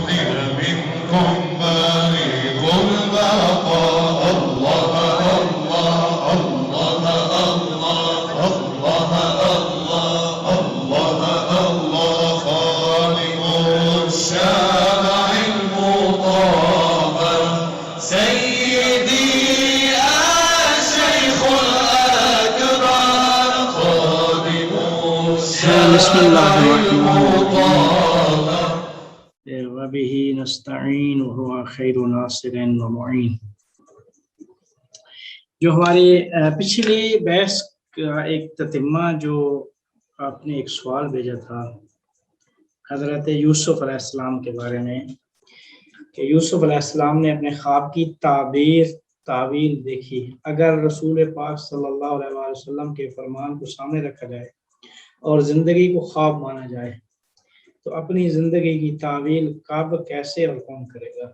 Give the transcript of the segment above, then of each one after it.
منكم بارق البقاء الله الله الله الله الله الله خالق الشارع المطهر سيدي الشيخ الأكبر خالق بسم الله الشارع الرحمن الرحيم المطهر وبه نستعین وهو خیر ناصر و معین۔ جو ہماری پچھلی بحث کا ایک تتمہ جو آپ نے ایک سوال بھیجا تھا حضرت یوسف علیہ السلام کے بارے میں کہ یوسف علیہ السلام نے اپنے خواب کی تعویل دیکھی۔ اگر رسول پاک صلی اللہ علیہ وسلم کے فرمان کو سامنے رکھا جائے اور زندگی کو خواب مانا جائے تو اپنی زندگی کی تعویل کب کیسے اور کون کرے گا؟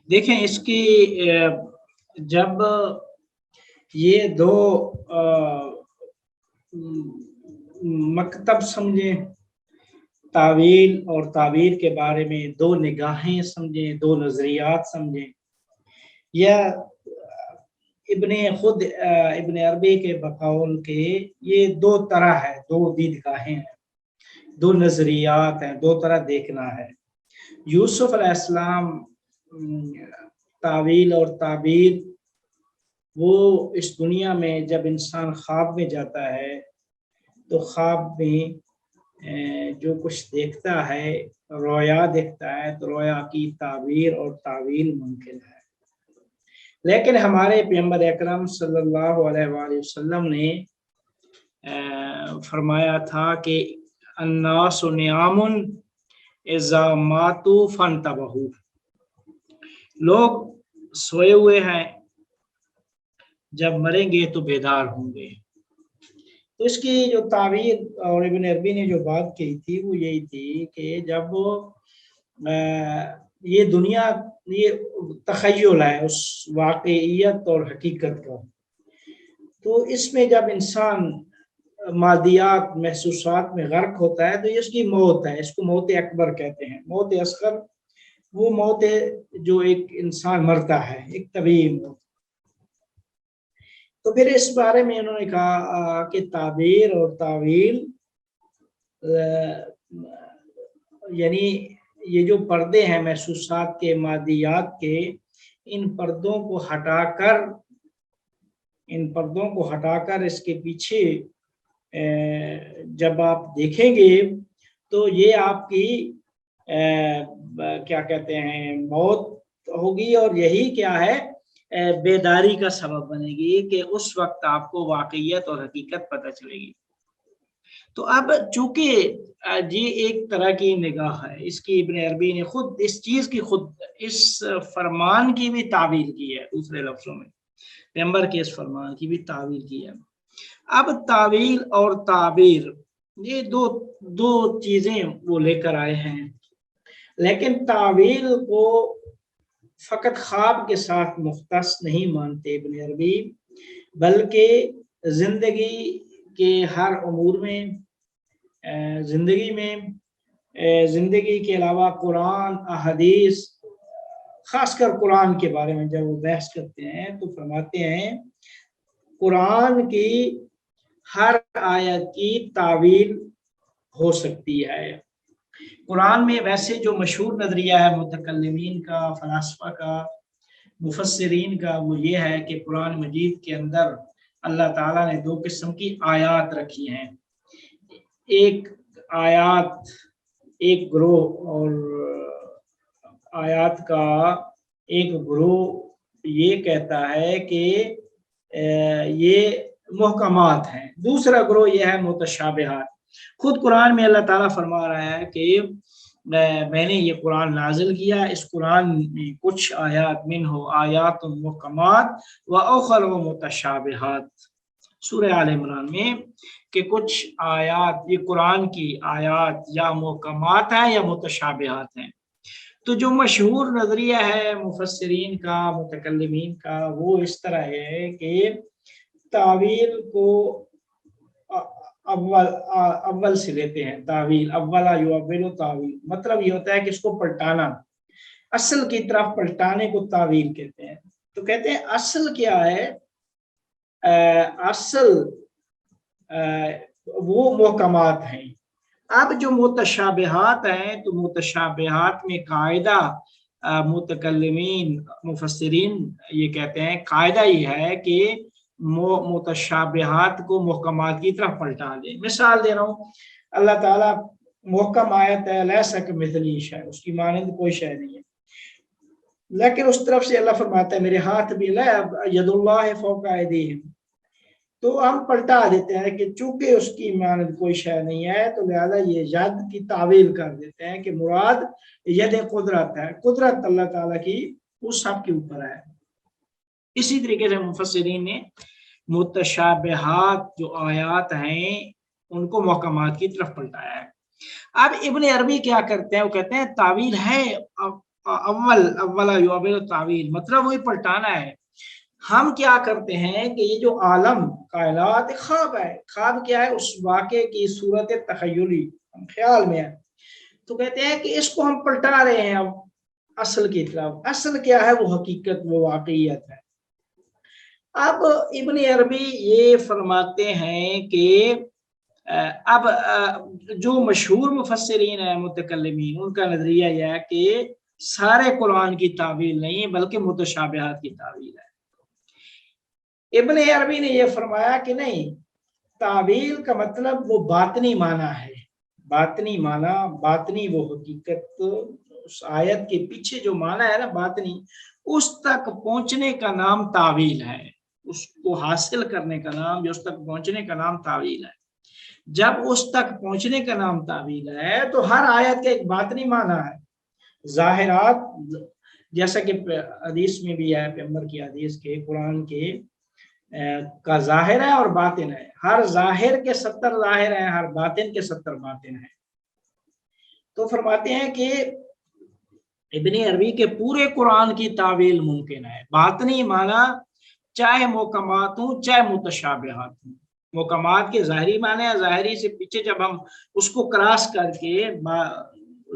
دیکھیں اس کی جب یہ دو مکتب سمجھیں، تعویل اور تعبیر کے بارے میں دو نگاہیں سمجھیں، دو نظریات سمجھیں، یا ابن عربی کے بقول کے یہ دو طرح ہے، دو دیدگاہیں ہیں، دو نظریات ہیں، دو طرح دیکھنا ہے۔ یوسف علیہ السلام تعویل اور تعبیر وہ اس دنیا میں جب انسان خواب میں جاتا ہے تو خواب میں جو کچھ دیکھتا ہے، رویا دیکھتا ہے، تو رویا کی تعبیر اور تعویل ممکن ہے۔ لیکن ہمارے پیغمبر اکرم صلی اللہ علیہ وآلہ وسلم نے فرمایا تھا کہ الناس نعام اذا ماتوا فانتبہوا، لوگ سوئے ہوئے ہیں، جب مریں گے تو بیدار ہوں گے۔ تو اس کی جو تعبیر اور ابن عربی نے جو بات کی تھی وہ یہی تھی کہ جب یہ دنیا یہ تخیل ہے اس واقعیت اور حقیقت کا، تو اس میں جب انسان مادیات محسوسات میں غرق ہوتا ہے تو یہ اس کی موت ہے، اس کو موت اکبر کہتے ہیں۔ موت اصغر وہ موت ہے جو ایک انسان مرتا ہے، ایک طبیعی موت۔ تو پھر اس بارے میں انہوں نے کہا کہ تعبیر اور تعویل یعنی یہ جو پردے ہیں محسوسات کے، مادیات کے، ان پردوں کو ہٹا کر اس کے پیچھے جب آپ دیکھیں گے تو یہ آپ کی کیا کہتے ہیں موت ہوگی، اور یہی کیا ہے بیداری کا سبب بنے گی کہ اس وقت آپ کو واقعیت اور حقیقت پتہ چلے گی۔ تو اب چونکہ یہ ایک طرح کی نگاہ ہے، اس کی ابن عربی نے خود اس چیز کی اس فرمان کی بھی تعبیر کی ہے، دوسرے لفظوں میں پیغمبر کے اس فرمان کی بھی تعبیر کی ہے۔ اب تعویل اور تعبیر یہ دو چیزیں وہ لے کر آئے ہیں، لیکن تعویل کو فقط خواب کے ساتھ مختص نہیں مانتے ابن عربی، بلکہ زندگی کے ہر امور میں، زندگی کے علاوہ قرآن، احادیث، خاص کر قرآن کے بارے میں جب وہ بحث کرتے ہیں تو فرماتے ہیں قرآن کی ہر آیت کی تعویل ہو سکتی ہے۔ قرآن میں ویسے جو مشہور نظریہ ہے متکلمین کا، فلاسفہ کا، مفسرین کا، وہ یہ ہے کہ قرآن مجید کے اندر اللہ تعالیٰ نے دو قسم کی آیات رکھی ہیں۔ ایک گروہ اور آیات کا ایک گروہ یہ کہتا ہے کہ یہ محکمات ہیں، دوسرا گروہ یہ ہے متشابہات۔ خود قرآن میں اللہ تعالیٰ فرما رہا ہے کہ میں نے یہ قرآن نازل کیا، اس قرآن میں کچھ آیات منہ آیات محکمات و اخر متشابہات، سورہ آل عمران میں، کہ کچھ آیات یہ قرآن کی آیات یا محکمات ہیں یا متشابہات ہیں۔ تو جو مشہور نظریہ ہے مفسرین کا، متکلمین کا، وہ اس طرح ہے کہ تعویل کو اول سے لیتے ہیں تعویل، اولا یؤول تعویل، مطلب یہ ہوتا ہے کہ اس کو پلٹانا، اصل کی طرف پلٹانے کو تعویل کہتے ہیں۔ تو کہتے ہیں اصل کیا ہے؟ اصل وہ محکمات ہیں۔ اب جو متشابہات ہیں تو متشابہات میں قاعدہ متکلمین مفسرین یہ کہتے ہیں، قاعدہ یہ ہے کہ متشابہات کو محکمات کی طرف پلٹا دیں۔ مثال دے رہا ہوں، اللہ تعالیٰ محکم آیت ہے لیس کمثلہ شیء، اس کی مانند کوئی شے نہیں ہے، لیکن اس طرف سے اللہ فرماتا ہے میرے ہاتھ بھی ید اللہ فوق ایدیہم، تو ہم پلٹا دیتے ہیں کہ چونکہ اس کی مانند کوئی شے نہیں ہے تو لہذا یہ ید کی تعویل کر دیتے ہیں کہ مراد ید قدرت ہے، قدرت اللہ تعالیٰ کی اس سب کے اوپر ہے۔ اسی طریقے سے مفسرین نے متشابہات جو آیات ہیں ان کو محکمات کی طرف پلٹایا ہے۔ اب ابن عربی کیا کرتے ہیں؟ وہ کہتے ہیں تعویل ہے اولا یؤول تعویل، مطلب وہی پلٹانا ہے۔ ہم کیا کرتے ہیں کہ یہ جو عالم کائنات خواب ہے، خواب کیا ہے؟ اس واقعے کی صورت تخیلی، ہم خیال میں ہے، تو کہتے ہیں کہ اس کو ہم پلٹا رہے ہیں اب اصل کی طرف۔ اصل کیا ہے؟ وہ حقیقت، وہ واقعیت ہے۔ اب ابن عربی یہ فرماتے ہیں کہ اب جو مشہور مفسرین ہیں متکلمین، ان کا نظریہ یہ ہے کہ سارے قرآن کی تعویل نہیں بلکہ متشابہات کی تعویل ہے۔ ابن عربی نے یہ فرمایا کہ نہیں، تعویل کا مطلب وہ باطنی معنی ہے، باطنی معنی، باطنی وہ حقیقت، اس آیت کے پیچھے جو معنی ہے نا باطنی، اس تک پہنچنے کا نام تعویل ہے، اس کو حاصل کرنے کا نام، جو اس تک پہنچنے کا نام تعویل ہے۔ جب اس تک پہنچنے کا نام تعویل ہے تو ہر آیت کا ایک باطنی معنی ہے، ظاہرات، جیسا کہ حدیث میں بھی ہے، پیغمبر کی حدیث کے، قرآن کے کا ظاہر ہے اور باطن ہے، ہر ظاہر کے 70 ظاہر ہیں، ہر باطن کے 70 باطن ہیں۔ تو فرماتے ہیں کہ ابن عربی کے پورے قرآن کی تعویل ممکن ہے، باطنی معنی چاہے محکمات ہوں چاہے متشابہات ہوں۔ محکمات کے ظاہری معنی ہے، ظاہری سے پیچھے جب ہم اس کو کراس کر کے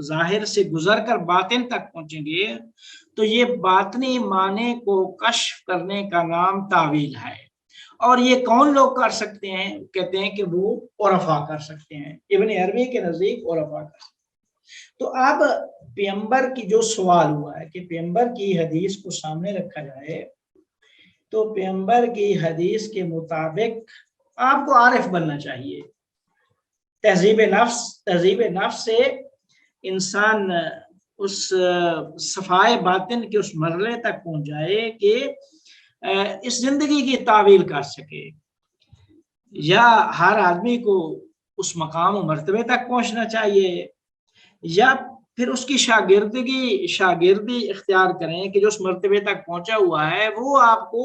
ظاہر سے گزر کر باطن تک پہنچیں گے تو یہ باطنی معنی کو کشف کرنے کا نام تعویل ہے۔ اور یہ کون لوگ کر سکتے ہیں؟ کہتے ہیں کہ وہ عرفا کر سکتے ہیں، ابن عربی کے نزدیک عرفا کر سکتے ہیں۔ تو اب پیغمبر کی جو سوال ہوا ہے کہ پیغمبر کی حدیث کو سامنے رکھا جائے تو پیغمبر کی حدیث کے مطابق آپ کو عارف بننا چاہیے۔ تہذیب نفس سے انسان اس صفائے باطن کے اس مرحلے تک پہنچ جائے کہ اس زندگی کی تعویل کر سکے، یا ہر آدمی کو اس مقام و مرتبے تک پہنچنا چاہیے، یا پھر اس کی شاگردی اختیار کریں کہ جو اس مرتبے تک پہنچا ہوا ہے وہ آپ کو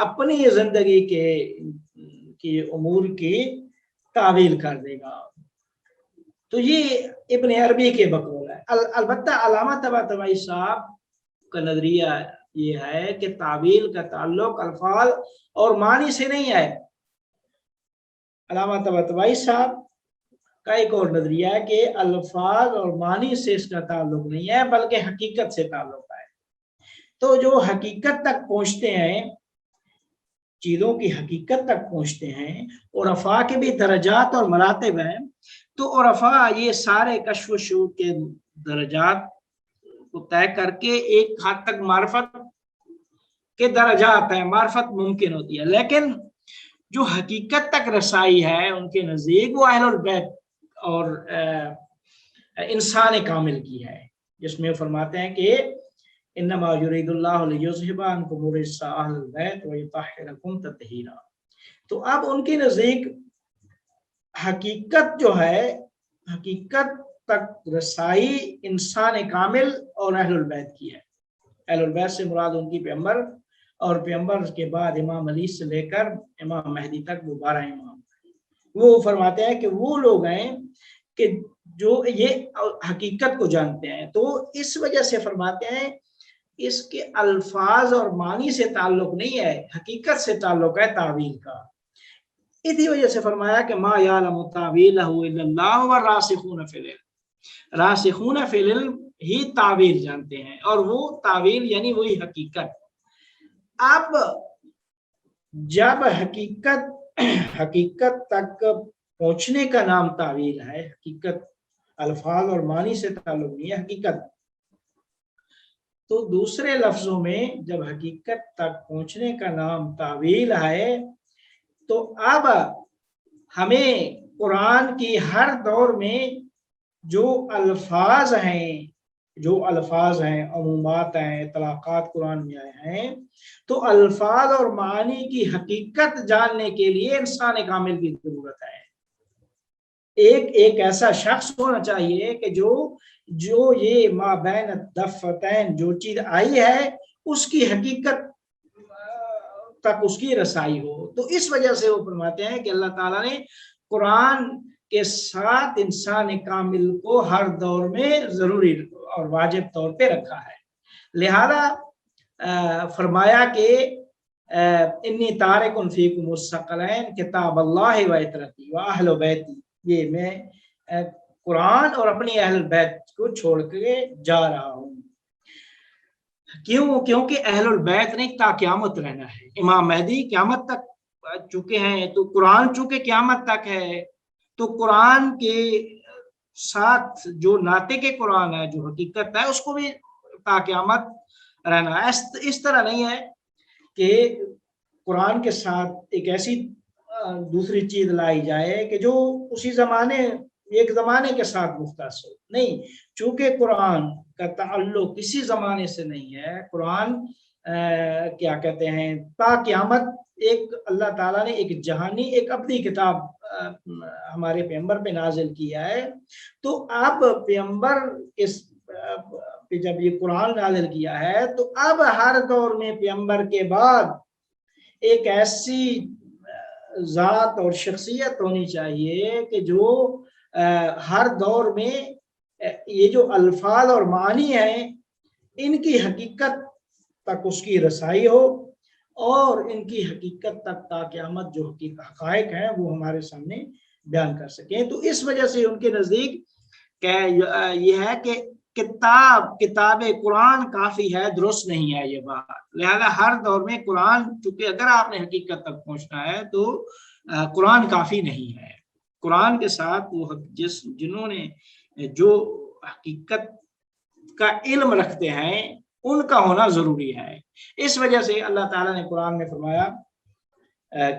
اپنی زندگی کے امور کی تعویل کر دے گا۔ تو یہ ابن عربی کے بقول ہے۔ البتہ علامہ طباطبائی صاحب کا نظریہ یہ ہے کہ تعویل کا تعلق الفاظ اور معنی سے نہیں ہے۔ علامہ طباطبائی صاحب کا ایک اور نظریہ ہے کہ الفاظ اور معنی سے اس کا تعلق نہیں ہے بلکہ حقیقت سے تعلق ہے۔ تو جو حقیقت تک پہنچتے ہیں، چیزوں کی حقیقت تک پہنچتے ہیں، عرفاء کے بھی درجات اور مراتب ہیں، تو عرفاء یہ سارے کشف و شہود کے درجات کو طے کر کے ایک حد تک معرفت کے درجات ہیں، معرفت ممکن ہوتی ہے، لیکن جو حقیقت تک رسائی ہے ان کے نزدیک وہ اہل البیت اور انسان کامل کی ہے، جس میں فرماتے ہیں کہ انما یرید اللہ لیذھب عنکم الرجس اہل البیت ویطہرکم تطہیرا۔ تو اب ان کے نزدیک حقیقت جو ہے، حقیقت تک رسائی انسان کامل اور اہل البیت کی ہے۔ اہل البیت سے مراد ان کی پیغمبر اور پیغمبر کے بعد امام علی سے لے کر امام مہدی تک وہ 12 امام، وہ فرماتے ہیں کہ وہ لوگ ہیں کہ جو یہ حقیقت کو جانتے ہیں۔ تو اس وجہ سے فرماتے ہیں اس کے الفاظ اور معنی سے تعلق نہیں ہے، حقیقت سے تعلق ہے تعویل کا۔ اسی وجہ سے فرمایا کہ ما یعلم تاویلہ الا اللہ والراسخون فی العلم، راسخون فی العلم ہی تعویل جانتے ہیں، اور وہ تعویل یعنی وہی حقیقت۔ اب جب حقیقت تک پہنچنے کا نام تعویل ہے، حقیقت الفاظ اور معنی سے تعلق نہیں ہے، حقیقت، تو دوسرے لفظوں میں جب حقیقت تک پہنچنے کا نام تعویل ہے تو اب ہمیں قرآن کی ہر دور میں جو الفاظ ہیں عمومات ہیں، اطلاقات قرآن میں آئے ہیں، تو الفاظ اور معانی کی حقیقت جاننے کے لیے انسان کامل کی ضرورت ہے۔ ایک ایسا شخص ہونا چاہیے کہ جو یہ ما بین الدفتین جو چیز آئی ہے اس کی حقیقت تک اس کی رسائی ہو۔ تو اس وجہ سے وہ فرماتے ہیں کہ اللہ تعالیٰ نے قرآن کے ساتھ انسان کامل کو ہر دور میں ضروری اور واجب طور پہ رکھا ہے، لہذا فرمایا کہ انی تارک فیکم الثقلین کتاب اللہ و عترتی و اہل بیتی، یہ میں قرآن اور اپنی اہل بیت کو چھوڑ کے جا رہا ہوں۔ کیونکہ اہل البیت نے تا قیامت رہنا ہے، امام مہدی قیامت تک چکے ہیں، تو قرآن چونکہ قیامت تک ہے تو قرآن کے ساتھ جو ناطق قرآن ہے، جو حقیقت ہے، اس کو بھی تا قیامت رہنا ہے۔ اس طرح نہیں ہے کہ قرآن کے ساتھ ایک ایسی دوسری چیز لائی جائے کہ جو اسی ایک زمانے کے ساتھ مختص ہو، نہیں، چونکہ قرآن کا تعلق کسی زمانے سے نہیں ہے، قرآن کیا کہتے ہیں تا قیامت ایک اللہ تعالیٰ نے ایک جہانی ایک اپنی کتاب ہمارے پیغمبر پہ نازل کیا ہے، تو اب پیغمبر جب یہ قرآن نازل کیا ہے تو اب ہر دور میں پیغمبر کے بعد ایک ایسی ذات اور شخصیت ہونی چاہیے کہ جو ہر دور میں یہ جو الفاظ اور معنی ہیں ان کی حقیقت تک اس کی رسائی ہو، اور ان کی حقیقت تک تا قیامت جو حقائق ہیں وہ ہمارے سامنے بیان کر سکیں۔ تو اس وجہ سے ان کے نزدیک یہ ہے کہ کتاب قرآن کافی ہے، درست نہیں ہے یہ بات، لہذا ہر دور میں قرآن، چونکہ اگر آپ نے حقیقت تک پہنچنا ہے تو قرآن کافی نہیں ہے، قرآن کے ساتھ وہ جنہوں نے جو حقیقت کا علم رکھتے ہیں ان کا ہونا ضروری ہے۔ اس وجہ سے اللہ تعالیٰ نے قرآن میں فرمایا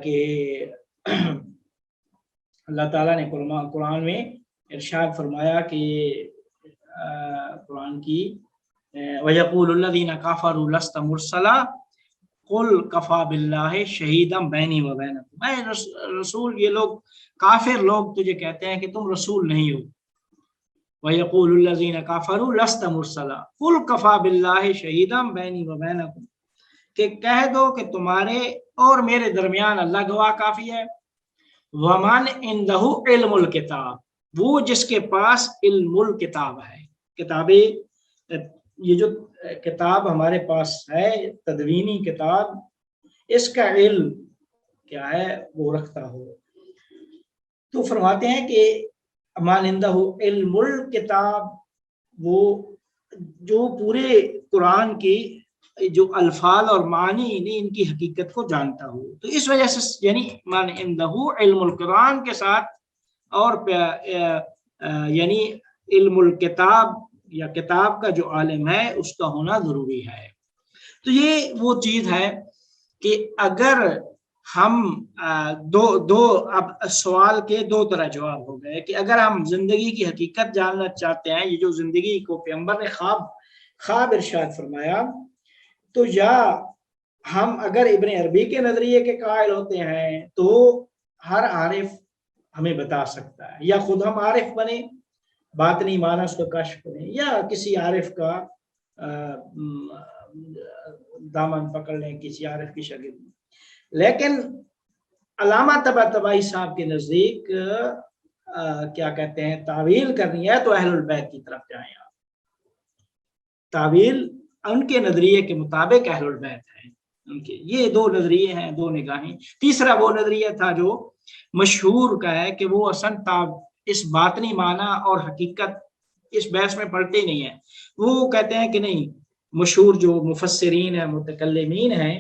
کہ اللہ تعالیٰ نے قرآن میں ارشاد فرمایا کہ قرآن کی وَيَقُولُ الَّذِينَ كَفَرُوا لَسْتَ مُرْسَلًا قُلْ كَفَى بِاللَّهِ شَهِيدًا بَيْنِي وَبَيْنَكُمْ، اے رسول، یہ لوگ کافر لوگ تجھے کہتے ہیں کہ تم رسول نہیں ہو۔ وَيَقُولُ الَّذِينَ كَفَرُوا لَسْتَ مُرْسَلًا قُلْ كَفَى بِاللَّهِ شَهِيدًا بَيْنِي وَبَيْنَكُمْ، کہ کہہ دو کہ تمہارے اور میرے درمیان اللہ گواہ کافی ہے۔ وَمَنْ عِنْدَهُ عِلْمُ الْكِتَابِ، وہ جس کے پاس علم الکتاب ہے، کتابیں، یہ جو کتاب ہمارے پاس ہے تدوینی کتاب، اس کا علم کیا ہے وہ رکھتا ہو۔ تو فرماتے ہیں کہ من عنده علم الکتاب، وہ جو پورے قرآن کی جو الفاظ اور معنی ان کی حقیقت کو جانتا ہو۔ تو اس وجہ سے یعنی من عنده علم القرآن کے ساتھ اور یعنی علم الکتاب یا کتاب کا جو عالم ہے اس کا ہونا ضروری ہے۔ تو یہ وہ چیز ہے کہ اگر ہم اب سوال کے دو طرح جواب ہو گئے کہ اگر ہم زندگی کی حقیقت جاننا چاہتے ہیں، یہ جو زندگی کو پیغمبر نے خواب ارشاد فرمایا، تو یا ہم اگر ابن عربی کے نظریے کے قائل ہوتے ہیں تو ہر عارف ہمیں بتا سکتا ہے، یا خود ہم عارف بنے، باطنی معنی اس کو کشف کریں، یا کسی عارف کا دامن پکڑ لیں کسی عارف کی شکل میں۔ لیکن علامہ طباطبائی صاحب کے نزدیک کیا کہتے ہیں تعویل کرنی ہے تو اہل البیت کی طرف جائیں آپ، تعویل ان کے نظریے کے مطابق اہل البیت ہیں، ان کے یہ دو نظریے ہیں، دو نگاہیں۔ تیسرا وہ نظریہ تھا جو مشہور کا ہے کہ وہ اصلا اس باطنی معنی اور حقیقت اس بحث میں پڑھتے نہیں ہیں. وہ کہتے ہیں کہ نہیں، مشہور جو مفسرین ہیں، متکلمین ہیں،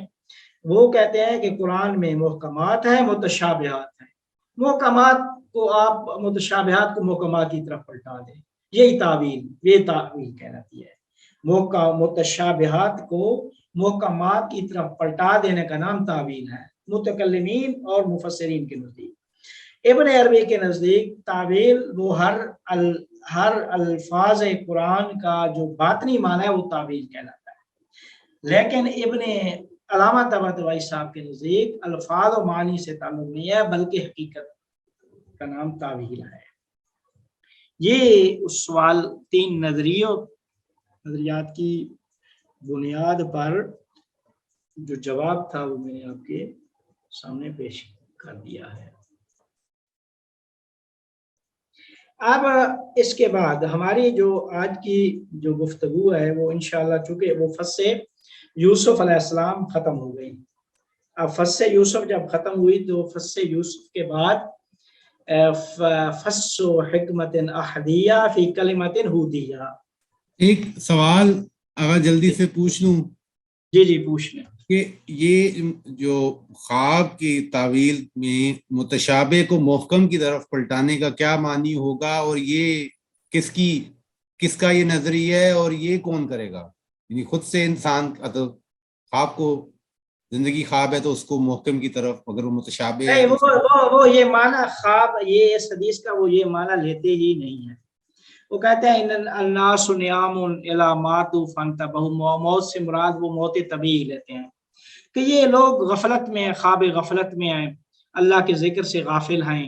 وہ کہتے ہیں کہ قرآن میں محکمات ہیں، متشابہات ہیں. محکمات کو آپ متشابہات کو محکمات کی طرف پلٹا دیں، یہ تعویل کہلاتی ہے. متشابہات کو محکمات کی طرف پلٹا دینے کا نام تعویل ہے متکلمین اور مفسرین کے نزدیک. ابن عربی کے نزدیک تعویل وہ ہر الفاظ قرآن کا جو باطنی معنی ہے وہ تعویل کہلاتا ہے. لیکن علامہ طباطبائی صاحب کے نزدیک الفاظ و معنی سے تعلق نہیں ہے، بلکہ حقیقت کا نام تعویل ہے. یہ اس سوال 3 نظریات کی بنیاد پر جو جواب تھا وہ میں نے آپ کے سامنے پیش کر دیا ہے. اب اس کے بعد ہماری جو آج کی جو گفتگو ہے وہ انشاءاللہ، چونکہ وہ فص یوسف علیہ السلام ختم ہو گئی. اب فص یوسف جب ختم ہوئی تو فص یوسف کے بعد فص حکمت احدیہ فی کلمت ہودیہ. ایک سوال اگر جلدی سے پوچھ لوں. جی پوچھ لیں. کہ یہ جو خواب کی تعویل میں متشابہ کو محکم کی طرف پلٹانے کا کیا معنی ہوگا، اور یہ کس کا یہ نظریہ ہے، اور یہ کون کرے گا؟ یعنی خود سے انسان خواب کو، زندگی خواب ہے تو اس کو محکم کی طرف، اگر وہ متشابہ ہے وہ یہ معنی خواب، یہ اس حدیث کا وہ یہ معنی لیتے ہی نہیں ہے. وہ کہتے ہیں ان الناس نیام الی ماتوا فانتبہوا، موت سے مراد وہ موت طبیعی لیتے ہیں کہ یہ لوگ غفلت میں، خواب غفلت میں ہیں، اللہ کے ذکر سے غافل ہیں.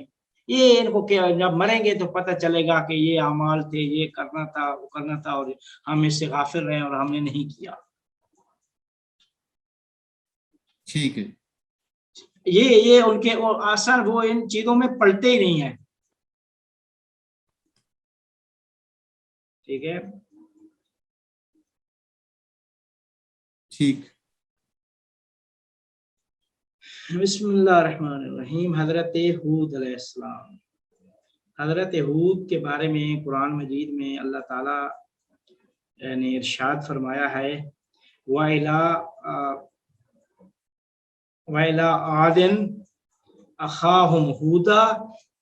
یہ ان کو جب مریں گے تو پتہ چلے گا کہ یہ اعمال تھے، یہ کرنا تھا، وہ کرنا تھا، اور ہم اس سے غافل رہے اور ہم نے نہیں کیا. ٹھیک ہے. یہ ان کے اثر وہ ان چیزوں میں پلتے ہی نہیں ہیں. ٹھیک ہے. ٹھیک. بسم اللہ الرحمن الرحیم. حضرت ہود علیہ السلام. حضرت ہود کے بارے میں قرآن مجید میں اللہ تعالیٰ نے ارشاد فرمایا ہے وَإِلَىٰ عَادٍ أَخَاهُمْ هُودًا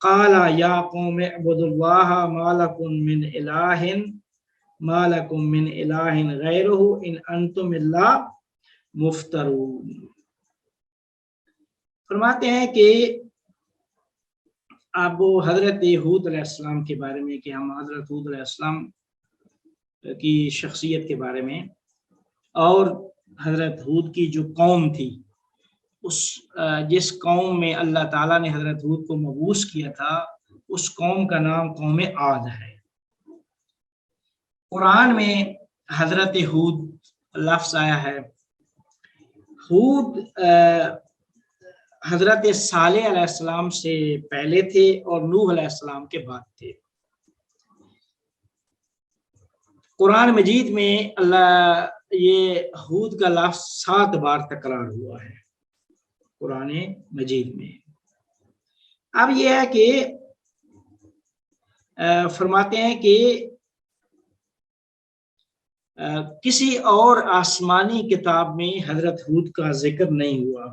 قَالَ يَا قَوْمِ اعْبُدُوا اللَّهَ مَا لَكُم مِّنْ إِلَٰهٍ غَيْرُهُ إِنْ أَنْتُمْ إِلَّا مُفْتَرُونَ. فرماتے ہیں کہ اب حضرت ہود علیہ السلام کے بارے میں، کہ ہم حضرت ہود علیہ السلام کی شخصیت کے بارے میں اور حضرت ہود کی جو قوم تھی، جس قوم میں اللہ تعالیٰ نے حضرت ہود کو مبعوث کیا تھا، اس قوم کا نام قوم عاد ہے. قرآن میں حضرت ہود لفظ آیا ہے. ہود حضرت صالح علیہ السلام سے پہلے تھے اور نوح علیہ السلام کے بعد تھے. قرآن مجید میں یہ ہود کا لفظ 7 بار تکرار ہوا ہے قرآن مجید میں. اب یہ ہے کہ فرماتے ہیں کہ کسی اور آسمانی کتاب میں حضرت ہود کا ذکر نہیں ہوا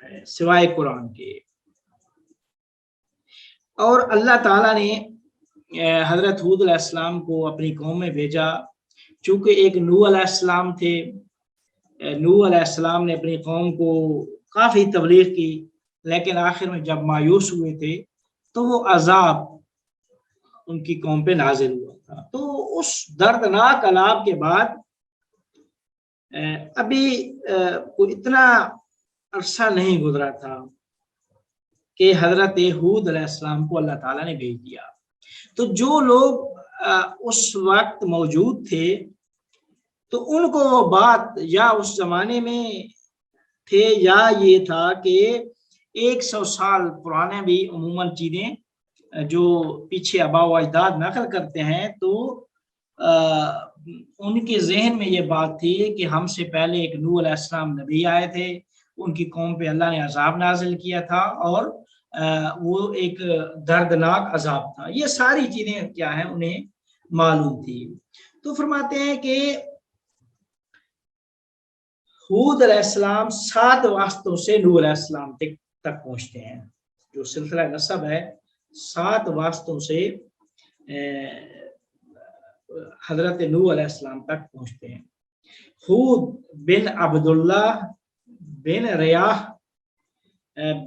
ہے سوائے قرآن کے. اور اللہ تعالیٰ نے حضرت ہود علیہ السلام کو اپنی قوم میں بھیجا، چونکہ ایک نوح علیہ السلام تھے. نوح علیہ السلام نے اپنی قوم کو کافی تبلیغ کی، لیکن آخر میں جب مایوس ہوئے تھے تو وہ عذاب ان کی قوم پہ نازل ہوا تھا. تو اس دردناک عذاب کے بعد ابھی کوئی اتنا عرصہ نہیں گزرا تھا کہ حضرت ہود علیہ السلام کو اللہ تعالیٰ نے بھیج دیا. تو جو لوگ اس وقت موجود تھے تو ان کو وہ بات یا اس زمانے میں تھے یا یہ تھا کہ 100 سال پرانے بھی عموماً چیزیں جو پیچھے آباء و اجداد نقل کرتے ہیں تو ان کے ذہن میں یہ بات تھی کہ ہم سے پہلے ایک نوح علیہ السلام نبی آئے تھے، ان کی قوم پہ اللہ نے عذاب نازل کیا تھا اور وہ ایک دردناک عذاب تھا. یہ ساری چیزیں کیا ہیں انہیں معلوم تھی. تو فرماتے ہیں کہ ہود علیہ السلام 7 واسطوں سے نوح علیہ السلام تک پہنچتے ہیں. جو سلسلہ نسب ہے 7 واسطوں سے حضرت نوح علیہ السلام تک پہنچتے ہیں. ہود بن عبداللہ بن ریاح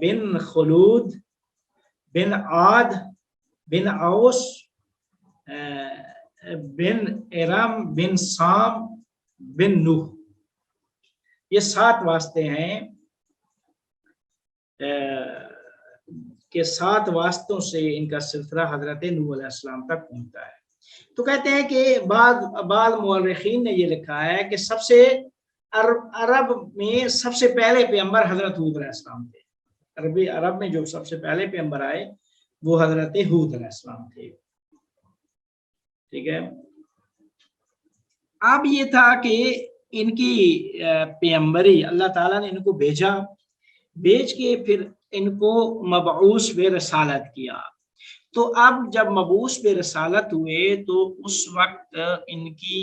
بن خلود بن عاد بن اوس بن ارم بن سام بن نوح. یہ 7 واسطے ہیں کہ 7 واسطوں سے ان کا سلسلہ حضرت نوح علیہ السلام تک پہنچتا ہے. تو کہتے ہیں کہ بعض مورخین نے یہ لکھا ہے کہ سب سے عرب میں سب سے پہلے پیغمبر حضرت ہود علیہ السلام تھے. عرب میں جو سب سے پہلے پیغمبر آئے وہ حضرت ہود علیہ السلام تھے. ٹھیک ہے. اب یہ تھا کہ ان کی پیغمبری اللہ تعالیٰ نے ان کو بھیج کے پھر ان کو مبعوث بے رسالت کیا. تو اب جب مبعوث بے رسالت ہوئے تو اس وقت ان کی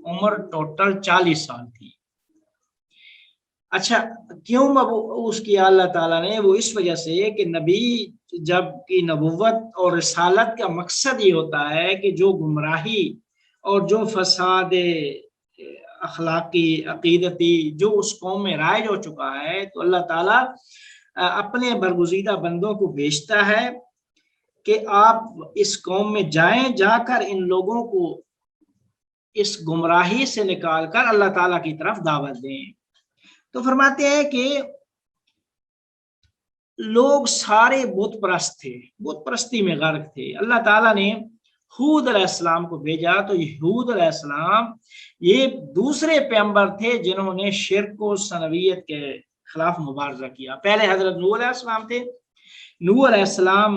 عمر ٹوٹل 40 سال تھی. اچھا کیوں مبعوث کیا اللہ تعالیٰ نے؟ وہ اس وجہ سے کہ نبی جب کی نبوت اور رسالت کا مقصد یہ ہوتا ہے کہ جو گمراہی اور جو فساد اخلاقی عقیدتی جو اس قوم میں رائج ہو چکا ہے تو اللہ تعالیٰ اپنے برگزیدہ بندوں کو بھیجتا ہے کہ آپ اس قوم میں جائیں، جا کر ان لوگوں کو اس گمراہی سے نکال کر اللہ تعالیٰ کی طرف دعوت دیں. تو فرماتے ہیں کہ لوگ سارے بت پرست تھے، بت پرستی میں غرق تھے. اللہ تعالیٰ نے ہود علیہ السلام کو بھیجا تو یہ ہود علیہ السلام یہ دوسرے پیغمبر تھے جنہوں نے شرک و ثنویت کے خلاف مبارزہ کیا. پہلے حضرت نوح علیہ السلام تھے. نوح علیہ السلام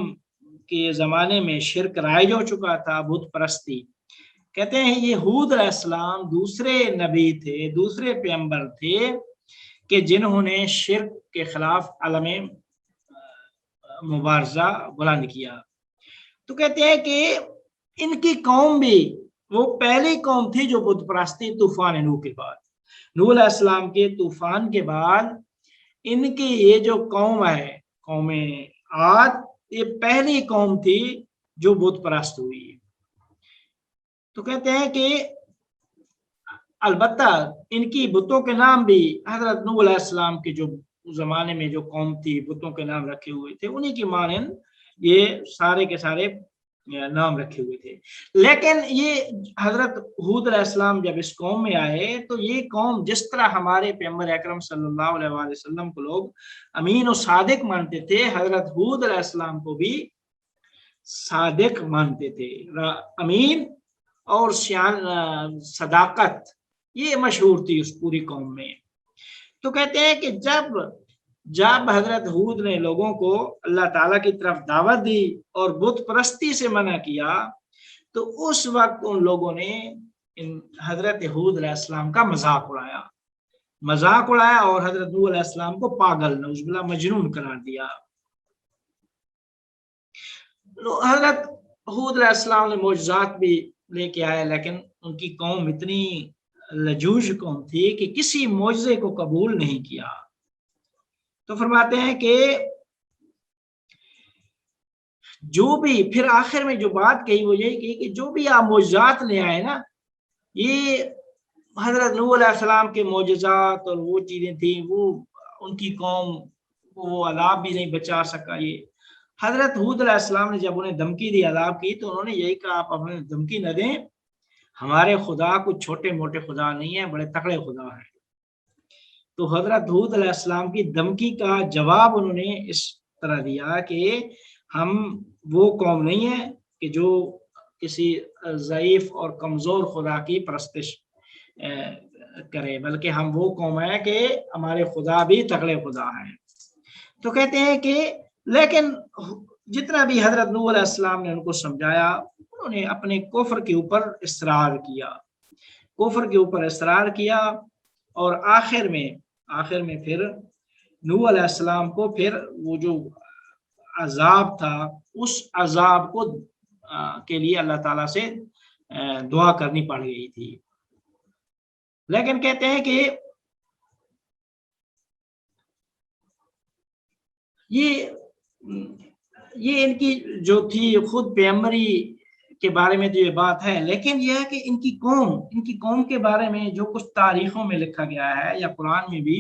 کے زمانے میں شرک رائج ہو چکا تھا، بت پرستی. کہتے ہیں یہ ہود علیہ السلام دوسرے نبی تھے، دوسرے پیغمبر تھے کہ جنہوں نے شرک کے خلاف علم مبارزہ بلند کیا. تو کہتے ہیں کہ ان کی قوم بھی وہ پہلی قوم تھی جو بت پرستی طوفان نوح کے بعد، نوح علیہ السلام کے طوفان کے بعد ان کی یہ جو قوم ہے قوم عاد یہ پہلی قوم تھی جو بت پرست ہوئی. تو کہتے ہیں کہ البتہ ان کی بتوں کے نام بھی حضرت نوح علیہ السلام کے جو زمانے میں جو قوم تھی بتوں کے نام رکھے ہوئے تھے انہی کی مانند یہ سارے کے سارے نام رکھے ہوئے تھے. لیکن یہ حضرت ہود علیہ السلام جب اس قوم میں آئے تو یہ قوم جس طرح ہمارے پیغمبر اکرم صلی اللہ علیہ وآلہ وسلم کو لوگ امین و صادق مانتے تھے، حضرت ہود علیہ السلام کو بھی صادق مانتے تھے. امین اور صداقت یہ مشہور تھی اس پوری قوم میں. تو کہتے ہیں کہ جب حضرت ہود نے لوگوں کو اللہ تعالیٰ کی طرف دعوت دی اور بت پرستی سے منع کیا تو اس وقت ان لوگوں نے حضرت ہود علیہ السلام کا مذاق اڑایا اور حضرت نوح علیہ السلام کو پاگل نعوذ باللہ مجنون قرار دیا. حضرت ہود علیہ السلام نے معجزات بھی لے کے آئے لیکن ان کی قوم اتنی لجوج قوم تھی کہ کسی معجزے کو قبول نہیں کیا. تو فرماتے ہیں کہ جو بھی پھر آخر میں جو بات کہی وہ یہی کہی کہ جو بھی آپ معجزات لے آئے نا یہ حضرت نوح علیہ السلام کے معجزات اور وہ چیزیں تھیں وہ ان کی قوم وہ عذاب بھی نہیں بچا سکا. یہ حضرت ہود علیہ السلام نے جب انہیں دھمکی دی عذاب کی تو انہوں نے یہی کہا آپ اپنے دھمکی نہ دیں، ہمارے خدا کچھ چھوٹے موٹے خدا نہیں ہیں، بڑے تکڑے خدا ہیں. تو حضرت ہود علیہ السلام کی دھمکی کا جواب انہوں نے اس طرح دیا کہ ہم وہ قوم نہیں ہیں کہ جو کسی ضعیف اور کمزور خدا کی پرستش کرے، بلکہ ہم وہ قوم ہے کہ ہمارے خدا بھی تکڑے خدا ہیں. تو کہتے ہیں کہ لیکن جتنا بھی حضرت نوح علیہ السلام نے ان کو سمجھایا انہوں نے اپنے کفر کے اوپر اصرار کیا اور آخر میں پھر نوح علیہ السلام کو پھر وہ جو عذاب تھا اس عذاب کو کے لیے اللہ تعالیٰ سے دعا کرنی پڑ گئی تھی. لیکن کہتے ہیں کہ یہ ان کی جو تھی خود پیغمبری کے بارے میں تو یہ بات ہے، لیکن یہ ہے کہ ان کی قوم کے بارے میں جو کچھ تاریخوں میں لکھا گیا ہے یا قرآن میں بھی،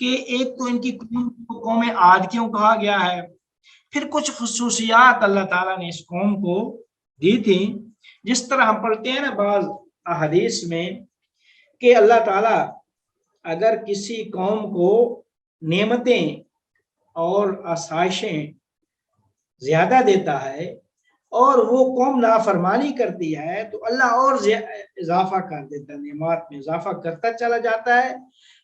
کہ ایک تو ان کی قوم عاد کیوں کہا گیا ہے، پھر کچھ خصوصیات اللہ تعالیٰ نے اس قوم کو دی تھی. جس طرح ہم پڑھتے ہیں نا بعض احادیث میں کہ اللہ تعالیٰ اگر کسی قوم کو نعمتیں اور آسائشیں زیادہ دیتا ہے اور وہ قوم نافرمانی کرتی ہے تو اللہ اور اضافہ کر دیتا ہے، نعمات میں اضافہ کرتا چلا جاتا ہے،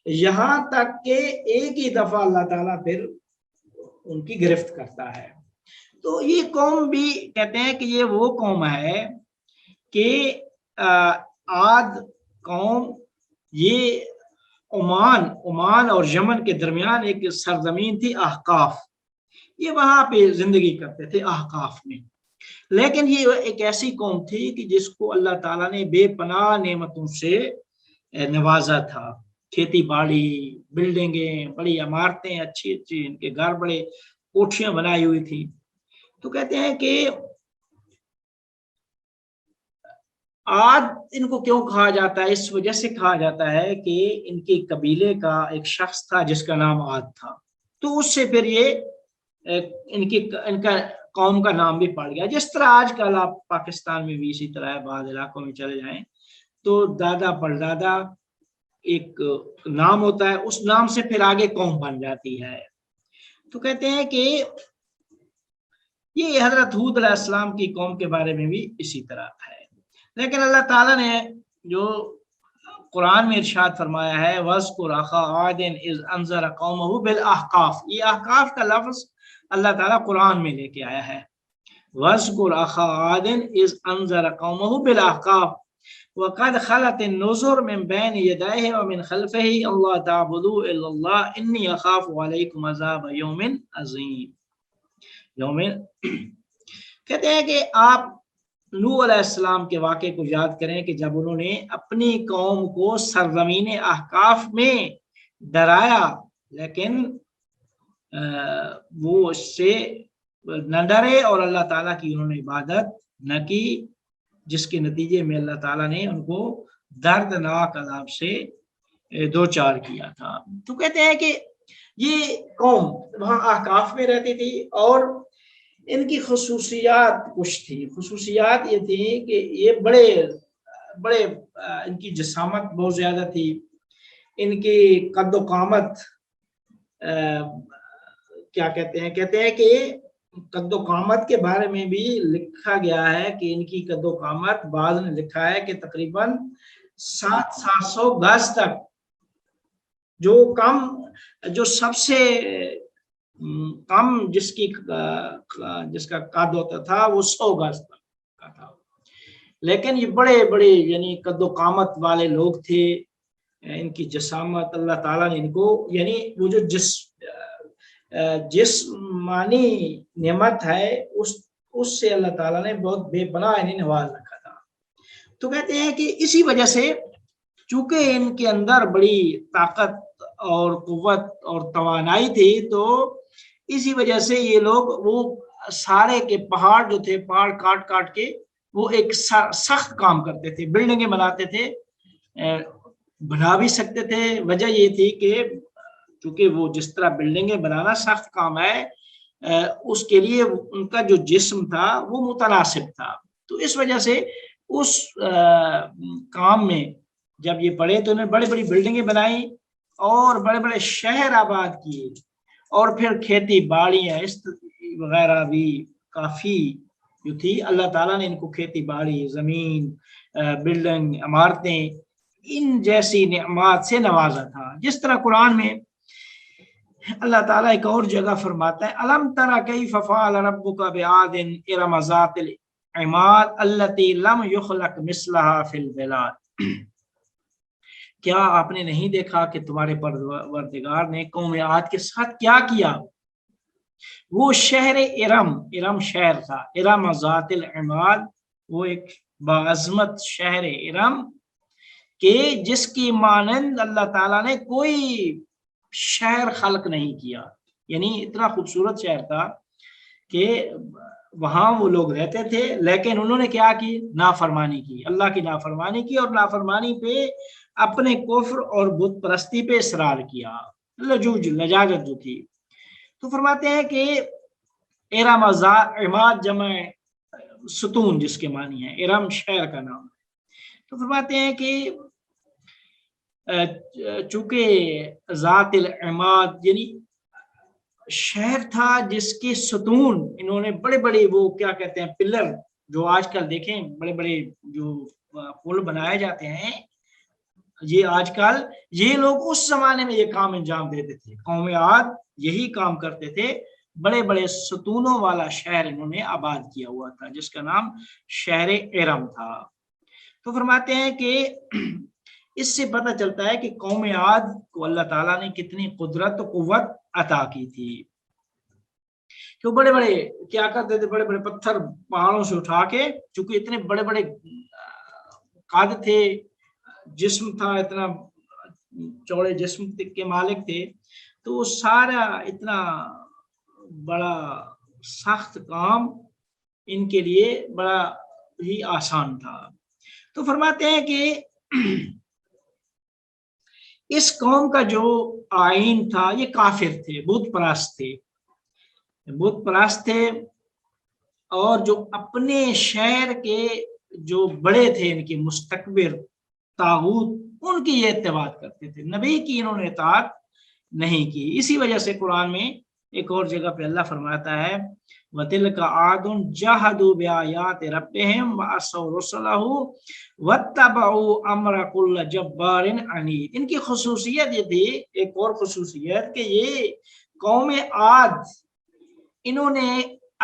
یہاں تک کہ ایک ہی دفعہ اللہ تعالیٰ پھر ان کی گرفت کرتا ہے. تو یہ قوم بھی کہتے ہیں کہ یہ وہ قوم ہے کہ عاد قوم یہ عمان اور یمن کے درمیان ایک سرزمین تھی احقاف، یہ وہاں پہ زندگی کرتے تھے احقاف میں. لیکن یہ ایک ایسی قوم تھی کہ جس کو اللہ تعالیٰ نے بے پناہ نعمتوں سے نوازا تھا، کھیتی باڑی، بلڈنگیں، بڑی عمارتیں، اچھی ان کے گھر بڑے کوٹھیاں بنائی ہوئی تھی. تو کہتے ہیں کہ عاد ان کو کیوں کہا جاتا ہے، اس وجہ سے کہا جاتا ہے کہ ان کے قبیلے کا ایک شخص تھا جس کا نام عاد تھا، تو اس سے پھر یہ ان کا قوم کا نام بھی پڑ گیا. جس طرح آج کل آپ پاکستان میں بھی اسی طرح بعض علاقوں میں چلے جائیں تو دادا پردادا ایک نام ہوتا ہے، اس نام سے پھر آگے قوم بن جاتی ہے. تو کہتے ہیں کہ یہ حضرت ہود علیہ السلام کی قوم کے بارے میں بھی اسی طرح ہے. لیکن اللہ تعالیٰ نے جو قرآن میں ارشاد فرمایا ہے وَاذْكُرْ أَخَا عَادٍ إِذْ أَنذَرَ قَوْمَهُ بِالْأَحْقَافِ، یہ احقاف کا لفظ اللہ تعالیٰ قرآن میں لے کے آیا ہے. وَاذْكُرْ أَخَا عَادٍ إِذْ أَنذَرَ قَوْمَهُ بِالْأَحْقَافِ وَقَدْ خَلَتِ النُّذُرُ مِنْ بَيْنِ يَدَيْهِ وَمِنْ خَلْفِهِ أَلَّا تَعْبُدُوا إِلَّا اللَّهَ إِنِّي أَخَافُ عَلَيْكُمْ عَذَابَ يَوْمٍ عَظِيمٍ. کہتے ہیں کہ آپ نوح علیہ السلام کے واقعے کو یاد کریں کہ جب انہوں نے اپنی قوم کو سرزمین احقاف میں ڈرایا لیکن وہ اس سے نہ ڈرے اور اللہ تعالیٰ کی انہوں نے عبادت نہ کی، جس کے نتیجے میں اللہ تعالیٰ نے ان کو دردناک عذاب سے دوچار کیا تھا. تو کہتے ہیں کہ یہ قوم وہاں احقاف میں رہتی تھی اور ان کی خصوصیات کچھ تھی. خصوصیات یہ تھی کہ یہ بڑے ان کی جسامت بہت زیادہ تھی، ان کی قد و قامت کیا کہتے ہیں کہ قد و قامت کے بارے میں بھی لکھا گیا ہے کہ ان کی قد و قامت بعض نے لکھا ہے کہ تقریباً 700 گز تک، جو سب سے کم جس کا قد ہوتا تھا وہ 100 گز تک کا تھا. لیکن یہ بڑے یعنی قد و قامت والے لوگ تھے. ان کی جسامت اللہ تعالیٰ نے ان کو یعنی وہ جو جسمانی نعمت ہے اس سے اللہ تعالیٰ نے بہت بے پناہ انہیں نواز رکھا تھا. تو کہتے ہیں کہ اسی وجہ سے چونکہ ان کے اندر بڑی طاقت اور قوت اور توانائی تھی تو اسی وجہ سے یہ لوگ وہ سارے کے پہاڑ جو تھے، پہاڑ کاٹ کے وہ ایک سخت کام کرتے تھے، بلڈنگیں بناتے تھے، بنا بھی سکتے تھے. وجہ یہ تھی کہ چونکہ وہ جس طرح بلڈنگیں بنانا سخت کام ہے اس کے لیے ان کا جو جسم تھا وہ متناسب تھا. تو اس وجہ سے اس کام میں جب یہ پڑے تو انہوں نے بڑی بلڈنگیں بنائی اور بڑے شہر آباد کیے اور پھر کھیتی باڑیاں وغیرہ بھی کافی جو تھی اللہ تعالیٰ نے ان کو کھیتی باڑی، زمین، بلڈنگ، عمارتیں ان جیسی نعمات سے نوازا تھا. جس طرح قرآن میں اللہ تعالیٰ ایک اور جگہ فرماتا ہے الم تر کیف فعل ربک بعاد ارم ذات العماد التی لم یخلق مثلها فی البلاد. کیا آپ نے نہیں دیکھا کہ تمہارے پروردگار نے قوم عاد کے ساتھ کیا وہ شہر ارم، ارم شہر تھا، ارم ذات العماد، وہ ایک باعظمت شہر ارم کہ جس کی مانند اللہ تعالیٰ نے کوئی شہر خلق نہیں کیا، یعنی اتنا خوبصورت شہر تھا کہ وہاں وہ لوگ رہتے تھے، لیکن انہوں نے کیا کی؟ نافرمانی کی، اللہ کی نافرمانی کی، اور نافرمانی پہ اپنے کفر اور بت پرستی پہ اصرار کیا، لجاجت جو تھی۔ تو فرماتے ہیں کہ ارم عماد جمع ستون جس کے معنی ہے، ارم شہر کا نام ہے۔ تو فرماتے ہیں کہ چونکہ ذات العماد یعنی شہر تھا جس کے ستون، انہوں نے بڑے بڑے وہ کیا کہتے ہیں پلر، جو آج کل دیکھیں بڑے بڑے جو پل بنائے جاتے ہیں، یہ آج کل، یہ لوگ اس زمانے میں یہ کام انجام دیتے تھے، قوم عاد یہی کام کرتے تھے، بڑے بڑے ستونوں والا شہر انہوں نے آباد کیا ہوا تھا جس کا نام شہر ارم تھا۔ تو فرماتے ہیں کہ اس سے پتہ چلتا ہے کہ قوم عاد کو اللہ تعالیٰ نے کتنی قدرت و قوت عطا کی تھی، کہ وہ بڑے بڑے کیا کرتے تھے، بڑے بڑے پتھر پہاڑوں سے اٹھا کے، چونکہ اتنے بڑے بڑے قاد تھے، جسم تھا، اتنا چوڑے جسم کے مالک تھے، تو وہ سارا اتنا بڑا سخت کام ان کے لیے بڑا ہی آسان تھا۔ تو فرماتے ہیں کہ اس قوم کا جو آئین تھا یہ کافر تھے، بت پرست تھے، بت پرست تھے، اور جو اپنے شہر کے جو بڑے تھے، ان کے مستکبر طاغوت، ان کی یہ اتباع کرتے تھے، نبی کی انہوں نے اطاعت نہیں کی۔ اسی وجہ سے قرآن میں ایک اور جگہ پہ اللہ فرماتا ہے وَتِلْكَ عَادٌ جَاهَدُوا بِآيَاتِ رَبِّهِمْ وَعَصَوْا رُسُلَهُ وَاتَّبَعُوا أَمْرَ كُلِّ جَبَّارٍ عَنِيدٍ۔ ان کی خصوصیت یہ تھی، ایک اور خصوصیت، کہ یہ قوم عاد انہوں نے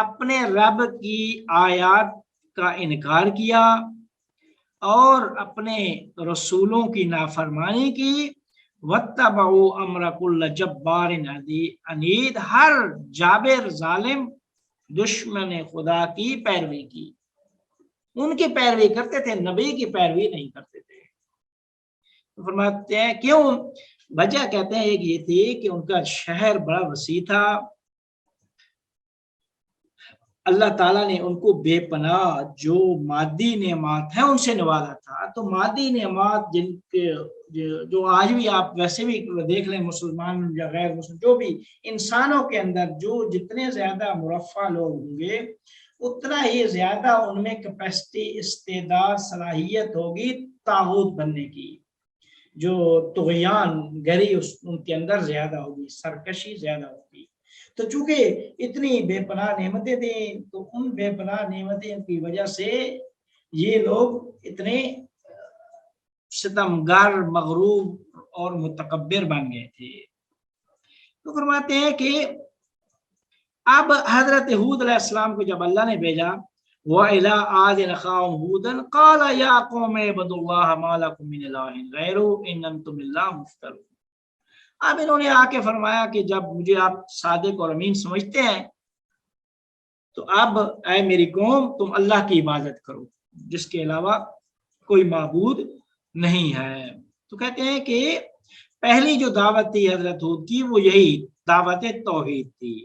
اپنے رب کی آیات کا انکار کیا اور اپنے رسولوں کی نافرمانی کی، وَاتَّبَعُوا أَمْرَ كُلِّ جَبَّارٍ عَنِيدٍ، ہر جابر ظالم دشمن خدا کی پیروی کی، ان کی پیروی کرتے تھے، نبی کی پیروی نہیں کرتے تھے۔ فرماتے ہیں کیوں؟ وجہ کہتے ہیں ایک یہ تھی کہ ان کا شہر بڑا وسیع تھا، اللہ تعالیٰ نے ان کو بے پناہ جو مادی نعمات ہیں ان سے نوازا تھا۔ تو مادی نعمات جن کے جو آج بھی آپ ویسے بھی دیکھ لیں، مسلمان یا غیر مسلم، جو بھی انسانوں کے اندر جو جتنے زیادہ مرفع لوگ ہوں گے اتنا ہی زیادہ ان میں کیپیسٹی، استعداد، صلاحیت ہوگی طاغوت بننے کی، جو طغیان گری ان کے اندر زیادہ ہوگی، سرکشی زیادہ ہوگی۔ تو چونکہ اتنی بے پناہ نعمتیں تھیں، تو ان بے پناہ نعمتیں کی وجہ سے یہ لوگ اتنے ستمگار، مغرور اور متکبر بن گئے تھے۔ تو فرماتے ہیں کہ اب حضرت ہود علیہ السلام کو جب اللہ نے بھیجا، وَإِلَىٰ عَادٍ أَخَاهُمْ هُودًا قَالَ يَا قَوْمِ اعْبُدُوا اللَّهَ مَا لَكُم مِّنْ إِلَٰهٍ غَيْرُهُ إِنْ أَنتُمْ إِلَّا مُفْتَرُونَ۔ اب انہوں نے آ کے فرمایا کہ جب مجھے آپ صادق اور امین سمجھتے ہیں تو اب اے میری قوم تم اللہ کی عبادت کرو جس کے علاوہ کوئی معبود نہیں ہے۔ تو کہتے ہیں کہ پہلی جو دعوت تھی حضرت ہود کی وہ یہی دعوت توحید تھی،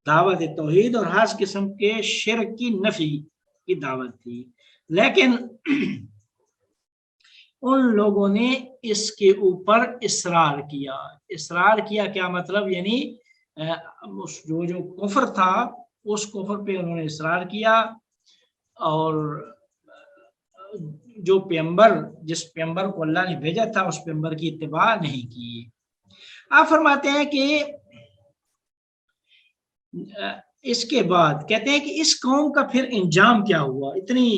دعوت توحید اور ہر قسم کے شرک کی نفی کی دعوت تھی۔ لیکن ان لوگوں نے اس کے اوپر اصرار کیا۔ اصرار کیا کیا مطلب؟ یعنی جو کفر تھا اس کفر پہ انہوں نے اصرار کیا، اور جو پیغمبر، جس پیغمبر کو اللہ نے بھیجا تھا اس پیغمبر کی اتباع نہیں کی۔ آپ فرماتے ہیں کہ اس کے بعد کہتے ہیں کہ اس قوم کا پھر انجام کیا ہوا؟ اتنی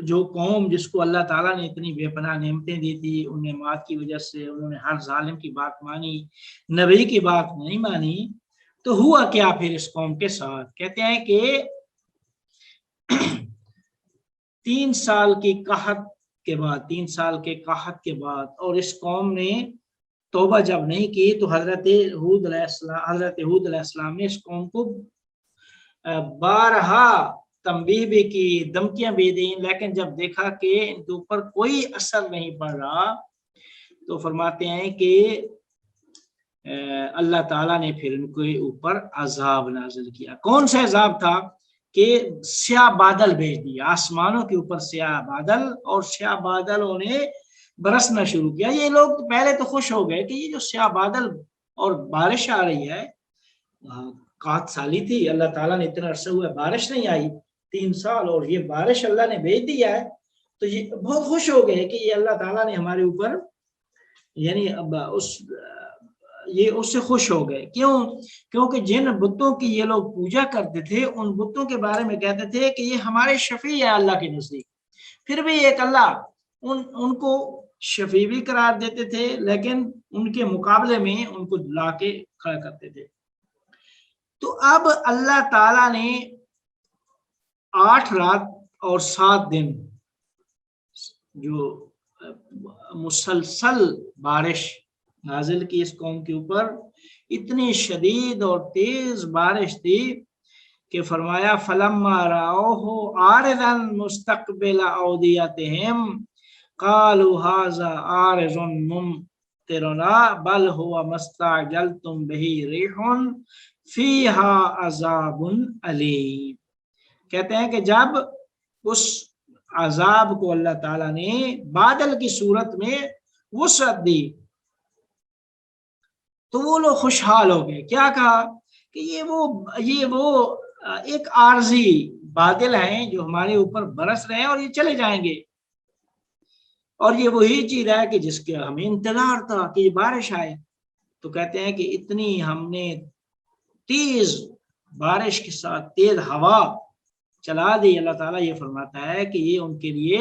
جو قوم جس کو اللہ تعالیٰ نے اتنی بے پناہ نعمتیں دی تھی، ان نعمات کی وجہ سے انہوں نے ہر ظالم کی بات مانی، نبی کی بات نہیں مانی، تو ہوا کیا پھر اس قوم کے ساتھ؟ کہتے ہیں کہ 3 سال کی قحط کے بعد، 3 سال کے قحط کے بعد، اور اس قوم نے توبہ جب نہیں کی تو حضرت ہود علیہ السلام نے اس قوم کو بارہا تنبیہ بھی کی، دھمکیاں بھی دیں، لیکن جب دیکھا کہ ان کے اوپر کوئی اثر نہیں پڑ رہا تو فرماتے ہیں کہ اللہ تعالیٰ نے پھر ان کے اوپر عذاب نازل کیا۔ کون سا عذاب تھا؟ کہ سیاہ بادل بھیج دیا، آسمانوں کے اوپر سیاہ بادل، اور سیاہ بادلوں نے برسنا شروع کیا۔ یہ لوگ پہلے تو خوش ہو گئے کہ یہ جو سیاہ بادل اور بارش آ رہی ہے، قحط سالی تھی، اللہ تعالیٰ نے اتنا عرصہ ہوا بارش نہیں آئی 3 سال، اور یہ بارش اللہ نے بھیج دیا ہے، تو یہ بہت خوش ہو گئے کہ یہ اللہ تعالیٰ نے ہمارے اوپر، یعنی یہ اس سے خوش ہو گئے۔ کیوں؟ کیونکہ جن بتوں کی یہ لوگ پوجا کرتے تھے، ان بتوں کے بارے میں کہتے تھے کہ یہ ہمارے شفیع ہے اللہ کے نزدیک، پھر بھی ایک اللہ ان کو شفیع بھی قرار دیتے تھے، لیکن ان کے مقابلے میں ان کو لا کے کھڑا کرتے تھے۔ تو اب اللہ تعالیٰ نے 8 رات اور 7 دن جو مسلسل بارش نازل کی اس قوم کے اوپر، اتنی شدید اور تیز بارش تھی کہ فرمایا فلما رأوه عارضا مستقبل اوديتهم قالوا هذا عارض ممطرنا بل هو ما استعجلتم به ريح فيها عذاب أليم۔ کہتے ہیں کہ جب اس عذاب کو اللہ تعالیٰ نے بادل کی صورت میں وسعت دی تو وہ لوگ خوشحال ہو گئے۔ کیا کہا کہ یہ وہ ایک عارضی بادل ہیں جو ہمارے اوپر برس رہے ہیں اور یہ چلے جائیں گے، اور یہ وہی چیز ہے کہ جس کے ہمیں انتظار تھا کہ یہ بارش آئے۔ تو کہتے ہیں کہ اتنی ہم نے تیز بارش کے ساتھ تیز ہوا چلا دی۔ اللہ تعالیٰ یہ فرماتا ہے کہ یہ ان کے لیے،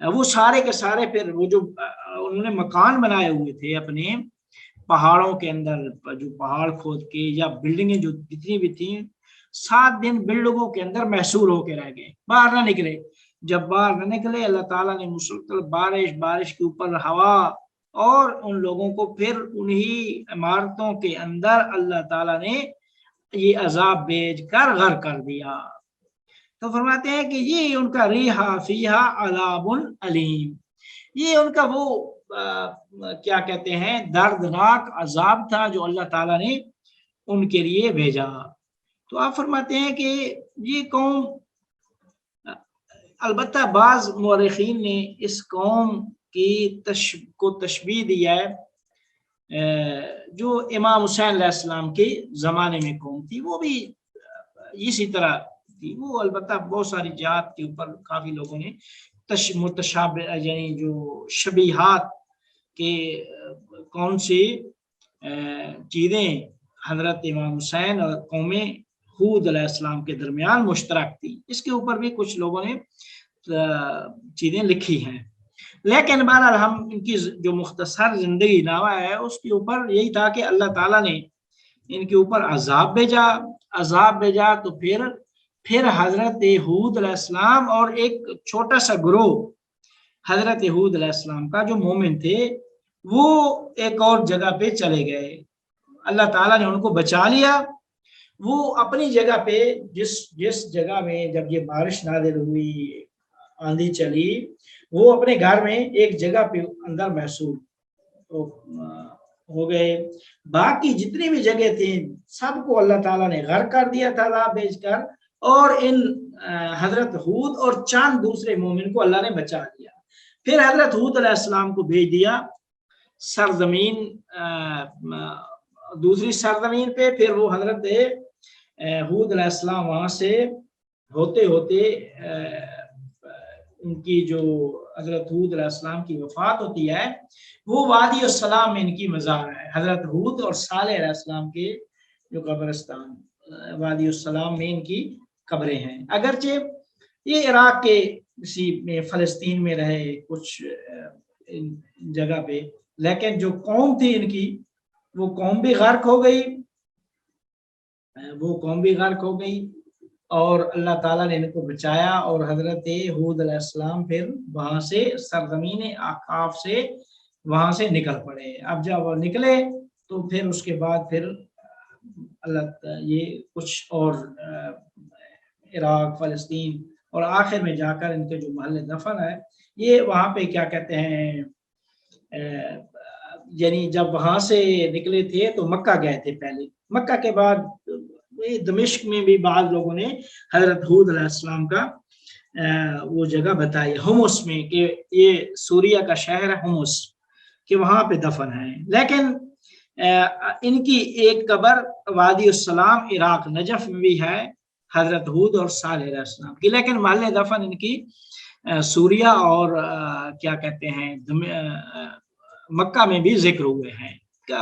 وہ سارے کے سارے پھر وہ جو انہوں نے مکان بنائے ہوئے تھے اپنے پہاڑوں کے اندر، جو پہاڑ کھود کے یا بلڈنگیں جو جتنی بھی تھیں، 7 دن بلڈنگوں کے اندر محصور ہو کے رہ گئے، باہر نہ نکلے۔ جب باہر نہ نکلے اللہ تعالیٰ نے مسلسل بارش کے اوپر ہوا، اور ان لوگوں کو پھر انہی عمارتوں کے اندر اللہ تعالیٰ نے یہ عذاب بھیج کر غرق کر دیا۔ تو فرماتے ہیں کہ یہ ان کا ریحا فیہا عذاب علیم، یہ ان کا وہ کیا کہتے ہیں دردناک عذاب تھا جو اللہ تعالیٰ نے ان کے لیے بھیجا۔ تو آپ فرماتے ہیں کہ یہ قوم، البتہ بعض مورخین نے اس قوم کی کو تشبیہ دیا ہے جو امام حسین علیہ السلام کے زمانے میں قوم تھی، وہ بھی اسی طرح تھی۔ وہ البتہ بہت ساری جہات کے اوپر کافی لوگوں نے متشابہ، یعنی جو شبیہات کے کون سی چیزیں حضرت امام حسین اور قوم ہود علیہ السلام کے درمیان مشترک تھی، اس کے اوپر بھی کچھ لوگوں نے چیزیں لکھی ہیں۔ لیکن بہرحال ہم ان کی جو مختصر زندگی نامہ ہے اس کے اوپر یہی تھا کہ اللہ تعالیٰ نے ان کے اوپر عذاب بھیجا تو پھر حضرت ہود علیہ السلام اور ایک چھوٹا سا گروہ حضرت ہود علیہ السلام کا جو مومن تھے وہ ایک اور جگہ پہ چلے گئے۔ اللہ تعالیٰ نے ان کو بچا لیا۔ وہ اپنی جگہ پہ جس جگہ میں جب یہ بارش نازل ہوئی، آندھی چلی، وہ اپنے گھر میں ایک جگہ پہ اندر محصور ہو گئے۔ باقی جتنی بھی جگہ تھیں سب کو اللہ تعالیٰ نے غرق کر دیا تھا عذاب بھیج کر، اور ان حضرت ہود اور چند دوسرے مومن کو اللہ نے بچا دیا۔ پھر حضرت ہود علیہ السلام کو بھیج دیا سرزمین، دوسری سرزمین پہ۔ پھر وہ حضرت ہود علیہ السلام وہاں سے ہوتے ہوتے ان کی جو حضرت ہود علیہ السلام کی وفات ہوتی ہے وہ وادی السلام میں ان کی مزار ہے۔ حضرت ہود اور صالح علیہ السلام کے جو قبرستان وادی السلام میں ان کی قبریں ہیں۔ اگرچہ یہ عراق کے کسی میں فلسطین میں رہے کچھ جگہ پہ، لیکن جو قوم تھی ان کی وہ قوم بھی غرق ہو گئی، اور اللہ تعالیٰ نے ان کو بچایا، اور حضرت ہود علیہ السلام پھر وہاں سے سرزمین آقاف سے وہاں سے نکل پڑے. اب جب وہ نکلے تو پھر اس کے بعد پھر اللہ یہ کچھ اور عراق، فلسطین، اور آخر میں جا کر ان کے جو محل دفن ہے یہ وہاں پہ کیا کہتے ہیں یعنی جب وہاں سے نکلے تھے تو مکہ گئے تھے پہلے. مکہ کے بعد دمشق میں بھی بعض لوگوں نے حضرت ہود علیہ السلام کا وہ جگہ بتائی حمص میں کہ یہ سوریہ کا شہر ہے حمص، کہ وہاں پہ دفن ہے. لیکن ان کی ایک قبر وادی السلام عراق نجف میں بھی ہے حضرت ہود اور صالح علیہ السلام کی، لیکن محل دفن ان کی سوریہ اور کیا کہتے ہیں مکہ میں بھی ذکر ہوئے ہیں.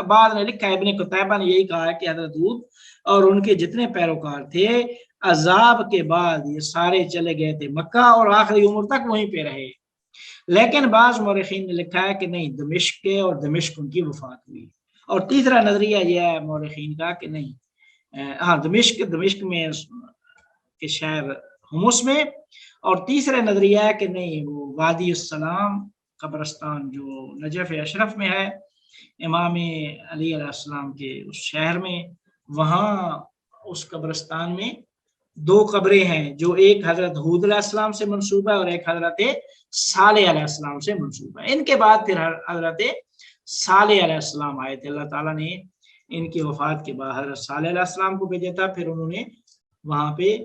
بعد میں لکھا ہے ابن قتیبہ نے یہی کہا ہے کہ حضرت ہود اور ان کے جتنے پیروکار تھے عذاب کے بعد یہ سارے چلے گئے تھے مکہ اور آخری عمر تک وہیں پہ رہے. لیکن بعض مورخین نے لکھا ہے کہ نہیں، دمشق کے اور دمشق ان کی وفات ہوئی. اور تیسرا نظریہ یہ ہے مورخین کا کہ نہیں، ہاں دمشق میں کے شہر حمص میں. اور تیسرا نظریہ ہے کہ نہیں، وہ وادی السلام قبرستان جو نجف اشرف میں ہے امام علی علیہ السلام کے اس شہر میں، وہاں اس قبرستان میں 2 قبریں ہیں، جو ایک حضرت ہود علیہ السلام سے منسوب ہے اور ایک حضرت صالح علیہ السلام سے منسوب ہے. ان کے بعد پھر حضرت صالح علیہ السلام آئے تھے. اللہ تعالیٰ نے ان کی وفات کے بعد حضرت صالح علیہ السلام کو بھیجا تھا، پھر انہوں نے وہاں پہ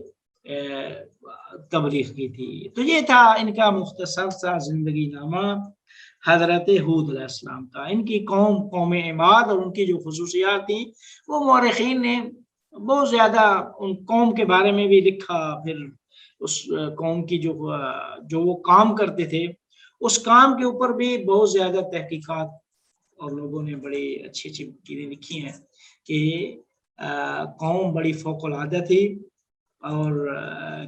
تبلیغ کی تھی. تو یہ تھا ان کا مختصر سا زندگی نامہ حضرت ہود علیہ السلام کا. ان کی قوم عماد اور ان کی جو خصوصیات تھیں وہ مورخین نے بہت زیادہ ان قوم کے بارے میں بھی لکھا. پھر اس قوم کی جو وہ کام کرتے تھے اس کام کے اوپر بھی بہت زیادہ تحقیقات اور لوگوں نے بڑی اچھی چیزیں لکھی ہیں کہ قوم بڑی فوق العادہ تھی اور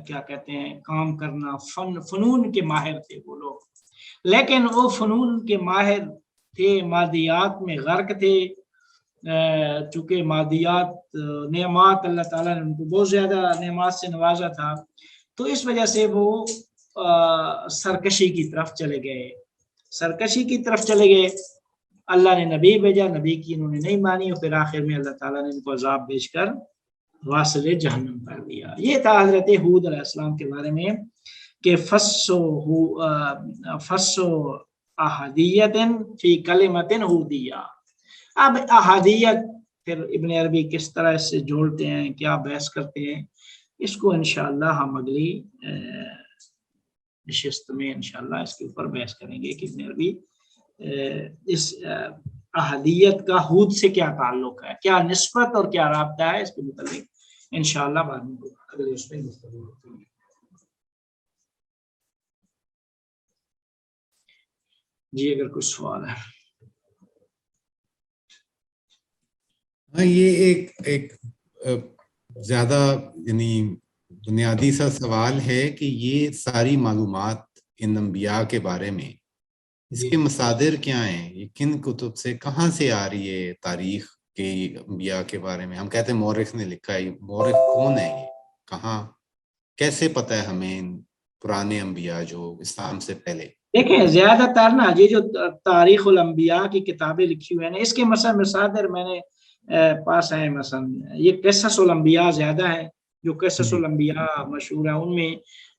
کیا کہتے ہیں کام کرنا، فنون کے ماہر تھے وہ لوگ. لیکن وہ فنون کے ماہر تھے، مادیات میں غرق تھے. چونکہ مادیات نعمات اللہ تعالیٰ نے ان کو بہت زیادہ نعمات سے نوازا تھا، تو اس وجہ سے وہ سرکشی کی طرف چلے گئے. اللہ نے نبی بھیجا، نبی کی انہوں نے نہیں مانی، اور پھر آخر میں اللہ تعالیٰ نے ان کو عذاب بھیج کر واصل جہنم کر دیا. یہ تھا حضرت ہود علیہ السلام کے بارے میں کہ فسو احادیت فی کلمت ہودیہ. اب احادیت پھر ابن عربی کس طرح اس سے جوڑتے ہیں، کیا بحث کرتے ہیں، اس کو انشاءاللہ ہم اگلی نشست میں انشاءاللہ اس کے اوپر بحث کریں گے کہ ابن عربی اس احادیت کا ہود سے کیا تعلق ہے، کیا نسبت اور کیا رابطہ ہے، اس کے متعلق انشاءاللہ بعد میں اگلے اس میں گفتگو ہوتی ہے. جی اگر کچھ سوال ہے. ہاں، یہ ایک زیادہ یعنی بنیادی سا سوال ہے کہ یہ ساری معلومات ان انبیاء کے بارے میں اس کے مصادر کیا ہیں، یہ کن کتب سے کہاں سے آ رہی ہے تاریخ کے انبیاء کے بارے میں؟ ہم کہتے ہیں مورخ نے لکھا ہے، مورخ کون ہے، یہ کہاں کیسے پتہ ہے ہمیں پرانے انبیاء جو اسلام سے پہلے؟ دیکھیں زیادہ تر نا یہ جو تاریخ الانبیاء کی کتابیں لکھی ہوئی ہیں نا، اس کے مثلا مصادر میں نے پاس ہیں. مثلا یہ قصص الانبیاء زیادہ ہیں، جو قصص الانبیاء مشہور ہیں ان میں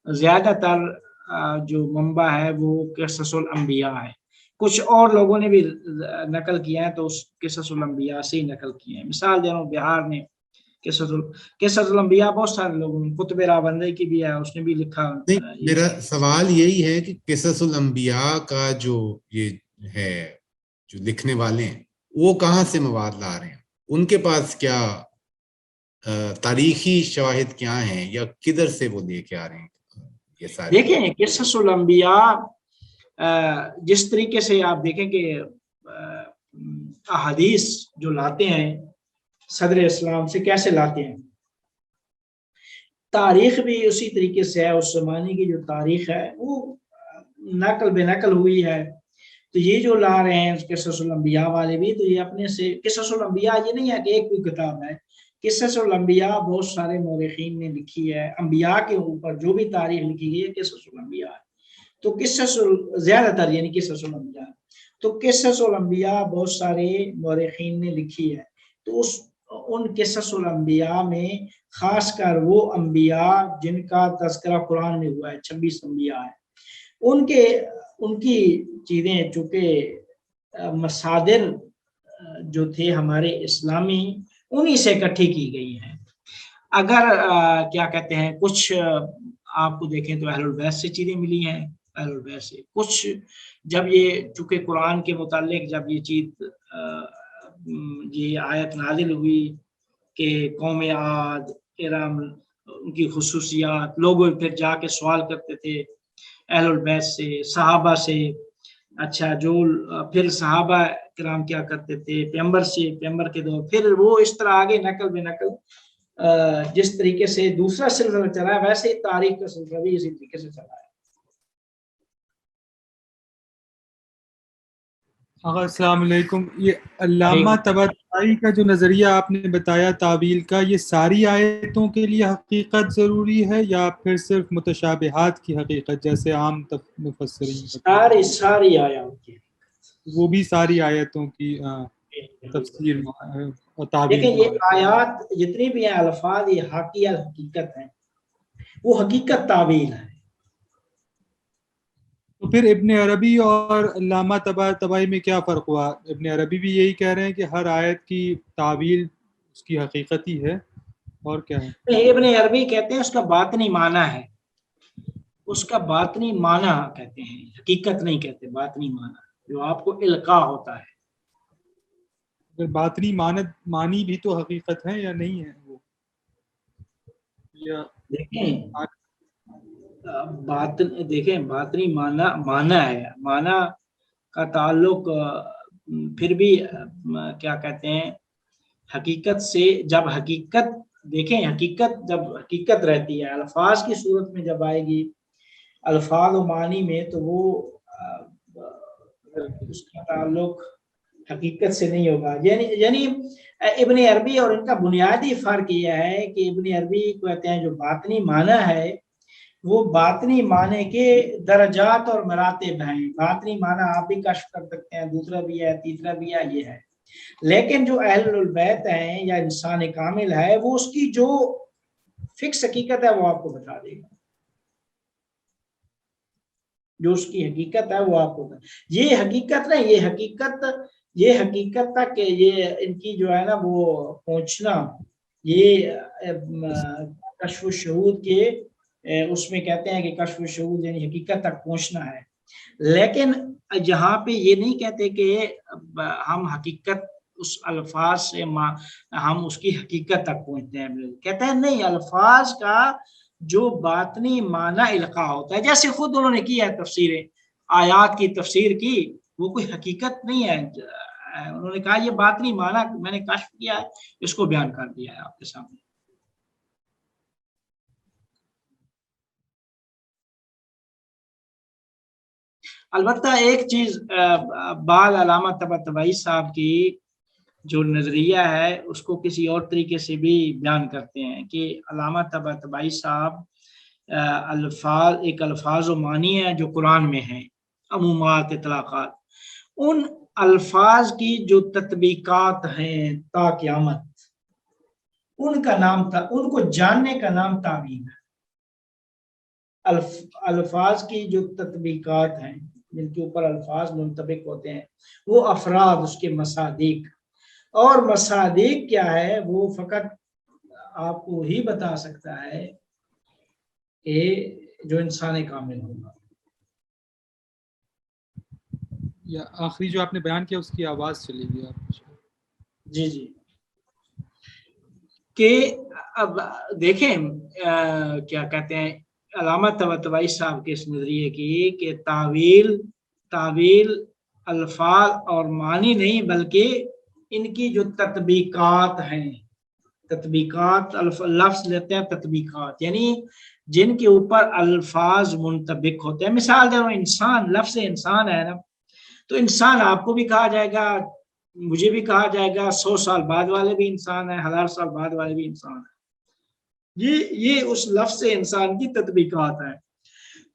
زیادہ تر جو منبع ہے وہ قصص الانبیاء ہے. کچھ اور لوگوں نے بھی نقل کیا ہے تو اس قصص الانبیاء سے ہی نقل کیے ہیں. مثال دے رہا ہوں، بہار میں قصص الانبیاء بہت سارے لوگوں نے، قطب راوندی کی بھی ہے، اس نے بھی لکھا. میرا سوال یہی ہے کہ قصص الانبیاء کا جو یہ ہے جو لکھنے والے ہیں وہ کہاں سے مواد لا رہے ہیں، ان کے پاس کیا تاریخی شواہد کیا ہیں یا کدھر سے وہ لے کے آ رہے ہیں یہ سارے؟ دیکھیں قصص الانبیاء جس طریقے سے آپ دیکھیں کہ احادیث جو لاتے ہیں صدر اسلام سے کیسے لاتے ہیں، تاریخ بھی اسی طریقے سے ہے. اس زمانے کی جو تاریخ ہے وہ نقل بے نقل ہوئی ہے. تو یہ جو لا رہے ہیں قصص الانبیاء والے بھی، تو یہ اپنے سے قصص الانبیاء یہ نہیں ہے کہ ایک کوئی کتاب ہے. قصص الانبیاء بہت سارے مورخین نے لکھی ہے، انبیاء کے اوپر جو بھی تاریخ لکھی گئی ہے قصص الانبیاء ہے. تو قصص زیادہ تر یعنی قصص الانبیاء. تو قصص الانبیاء بہت سارے مورخین نے لکھی ہے، تو ان قصص الانبیاء میں خاص کر وہ انبیاء جن کا تذکرہ قرآن میں ہوا ہے، 26 انبیاء ہیں، ان کی چیزیں چونکہ مصادر جو تھے ہمارے اسلامی انہی سے اکٹھی کی گئی ہیں۔ اگر کیا کہتے ہیں کچھ آپ کو دیکھیں تو اہل البیت سے چیزیں ملی ہیں، اہل البیت سے کچھ، جب یہ چونکہ قرآن کے متعلق جب یہ چیز یہ آیت نازل ہوئی کہ قوم عاد، ارم، ان کی خصوصیات، لوگ پھر جا کے سوال کرتے تھے اہل البیت سے، صحابہ سے، اچھا جو پھر صحابہ کرام کیا کرتے تھے پیغمبر سے، پیغمبر کے دور، پھر وہ اس طرح آگے نقل بے نقل جس طریقے سے دوسرا سلسلہ چلا ہے ویسے ہی تاریخ کا سلسلہ بھی اسی طریقے سے چلا ہے۔ السلام علیکم، یہ علامہ طباطبائی کا جو نظریہ آپ نے بتایا تعویل کا، یہ ساری آیتوں کے لیے حقیقت ضروری ہے یا پھر صرف متشابہات کی حقیقت جیسے عام مفسرین؟ ساری آیات کی، وہ بھی ساری آیتوں کی تفسیر اور تعویل؟ دیکھیں یہ آیات جتنی بھی ہیں الفاظ یہ حقیقی حقیقت ہیں، وہ حقیقت تعویل ہے۔ تو پھر ابن عربی اور علامہ طباطبائی میں کیا فرق ہوا؟ ابن عربی بھی یہی کہہ رہے ہیں کہ ہر آیت کی تعویل اس کی حقیقت ہی ہے، اور کیا ہے؟ ابن عربی کہتے ہیں اس کا باطنی معنی ہے، اس کا باطنی معنی کہتے ہیں، حقیقت نہیں کہتے، باطنی معنی جو آپ کو القاء ہوتا ہے۔ باطنی معنی بھی تو حقیقت ہے یا نہیں ہے وہ؟ دیکھیں باطنی معنی ہے، معنی کا تعلق پھر بھی کیا کہتے ہیں حقیقت سے، جب حقیقت دیکھیں حقیقت جب حقیقت رہتی ہے الفاظ کی صورت میں جب آئے گی الفاظ و معنی میں تو وہ اس کا تعلق حقیقت سے نہیں ہوگا۔ یعنی ابن عربی اور ان کا بنیادی فرق یہ ہے کہ ابن عربی کہتے ہیں جو باطنی معنی ہے وہ باطنی معنی کے درجات اور مراتب ہیں، باطنی معنی آپ بھی کشف کر سکتے ہیں، دوسرا بھی ہے، تیسرا بھی ہے، یہ ہے، لیکن جو اہل البیت ہیں یا انسان کامل ہے وہ اس کی جو فکس حقیقت ہے وہ آپ کو بتا دے گا، جو اس کی حقیقت ہے وہ آپ کو یہ حقیقت نہیں، یہ حقیقت تک یہ ان کی جو ہے نا وہ پہنچنا، یہ کشف و شہود کے اس میں کہتے ہیں کہ کشف و شہود یعنی حقیقت تک پہنچنا ہے، لیکن جہاں پہ یہ نہیں کہتے کہ ہم حقیقت اس الفاظ سے ہم اس کی حقیقت تک پہنچتے ہیں، کہتے ہیں نہیں، الفاظ کا جو باطنی معنی القاء ہوتا ہے، جیسے خود انہوں نے کیا ہے تفسیر آیات کی تفسیر کی، وہ کوئی حقیقت نہیں ہے، انہوں نے کہا یہ باطنی معنی میں نے کشف کیا ہے، اس کو بیان کر دیا ہے آپ کے سامنے۔ البتہ ایک چیز بعد علامہ طباطبائی صاحب کی جو نظریہ ہے اس کو کسی اور طریقے سے بھی بیان کرتے ہیں کہ علامہ طباطبائی صاحب الفاظ و معنی ہے جو قرآن میں ہیں، عمومات، اطلاقات، ان الفاظ کی جو تطبیقات ہیں تا قیامت، ان کا نام تھا، ان کو جاننے کا نام تعویل ہے۔ الفاظ کی جو تطبیقات ہیں جن کے اوپر الفاظ منطبق ہوتے ہیں وہ افراد، اس کے مصادیق، اور مصادیق کیا ہے وہ فقط آپ کو ہی بتا سکتا ہے کہ جو انسان کامل ہوگا۔ یا آخری جو آپ نے بیان کیا اس کی آواز چلے گی آپ؟ جی کہ اب دیکھیں کیا کہتے ہیں علامہ طباطبائی صاحب کے اس نظریے کی کہ تعویل الفاظ اور معنی نہیں بلکہ ان کی جو تطبیقات ہیں، تطبیقات لفظ لیتے ہیں تطبیقات، یعنی جن کے اوپر الفاظ منطبق ہوتے ہیں۔ مثال دے رہا ہوں، انسان، لفظ انسان ہے نا، تو انسان آپ کو بھی کہا جائے گا، مجھے بھی کہا جائے گا، 100 سال بعد والے بھی انسان ہیں، 1000 سال بعد والے بھی انسان ہیں، یہ اس لفظ انسان کی تطبیقات ہیں۔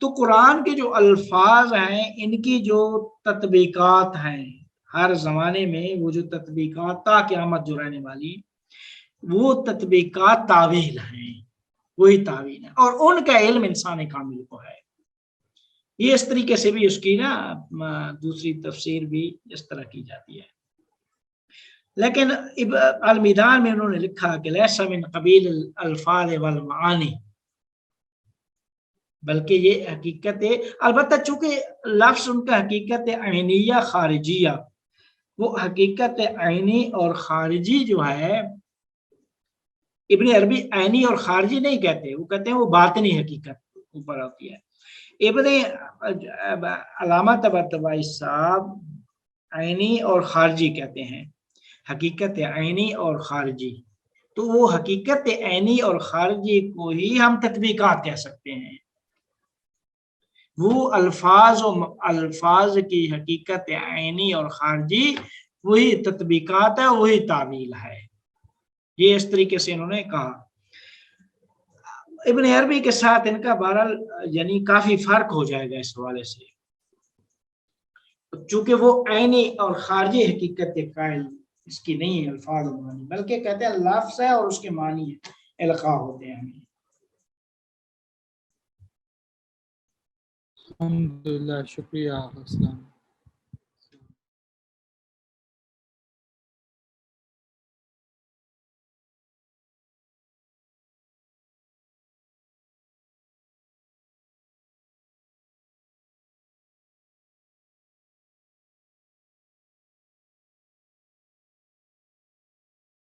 تو قرآن کے جو الفاظ ہیں ان کی جو تطبیقات ہیں ہر زمانے میں، وہ جو تطبیقات تا قیامت جو رہنے والی، وہ تطبیقات تعویل ہیں، وہی تعویل ہے، اور ان کا علم انسان کامل کو ہے۔ یہ اس طریقے سے بھی اس کی نا دوسری تفسیر بھی اس طرح کی جاتی ہے، لیکن المیدان میں انہوں نے لکھا کہ لیس من قبیل الفاظ والمعانی، بلکہ یہ حقیقت ہے، البتہ چونکہ لفظ ان کا حقیقت عینیہ خارجیہ، وہ حقیقت عینی اور خارجی جو ہے، ابن عربی عینی اور خارجی نہیں کہتے، وہ کہتے ہیں وہ باطنی حقیقت اوپر ہوتی ہے۔ ابن علامہ طباطبائی صاحب عینی اور خارجی کہتے ہیں، حقیقت عینی اور خارجی، تو وہ حقیقت عینی اور خارجی کو ہی ہم تطبیقات کہہ سکتے ہیں۔ وہ الفاظ کی حقیقت عینی اور خارجی وہی تطبیقات ہے، وہی تعویل ہے، یہ اس طریقے سے انہوں نے کہا۔ ابن عربی کے ساتھ ان کا بہرحال یعنی کافی فرق ہو جائے گا اس حوالے سے، چونکہ وہ عینی اور خارجی حقیقت قائل اس کی نہیں ہے الفاظ و معنی، بلکہ کہتے ہیں لفظ ہے اور اس کے معنی القاء ہوتے ہیں۔ الحمدللہ، شکریہ، السلام۔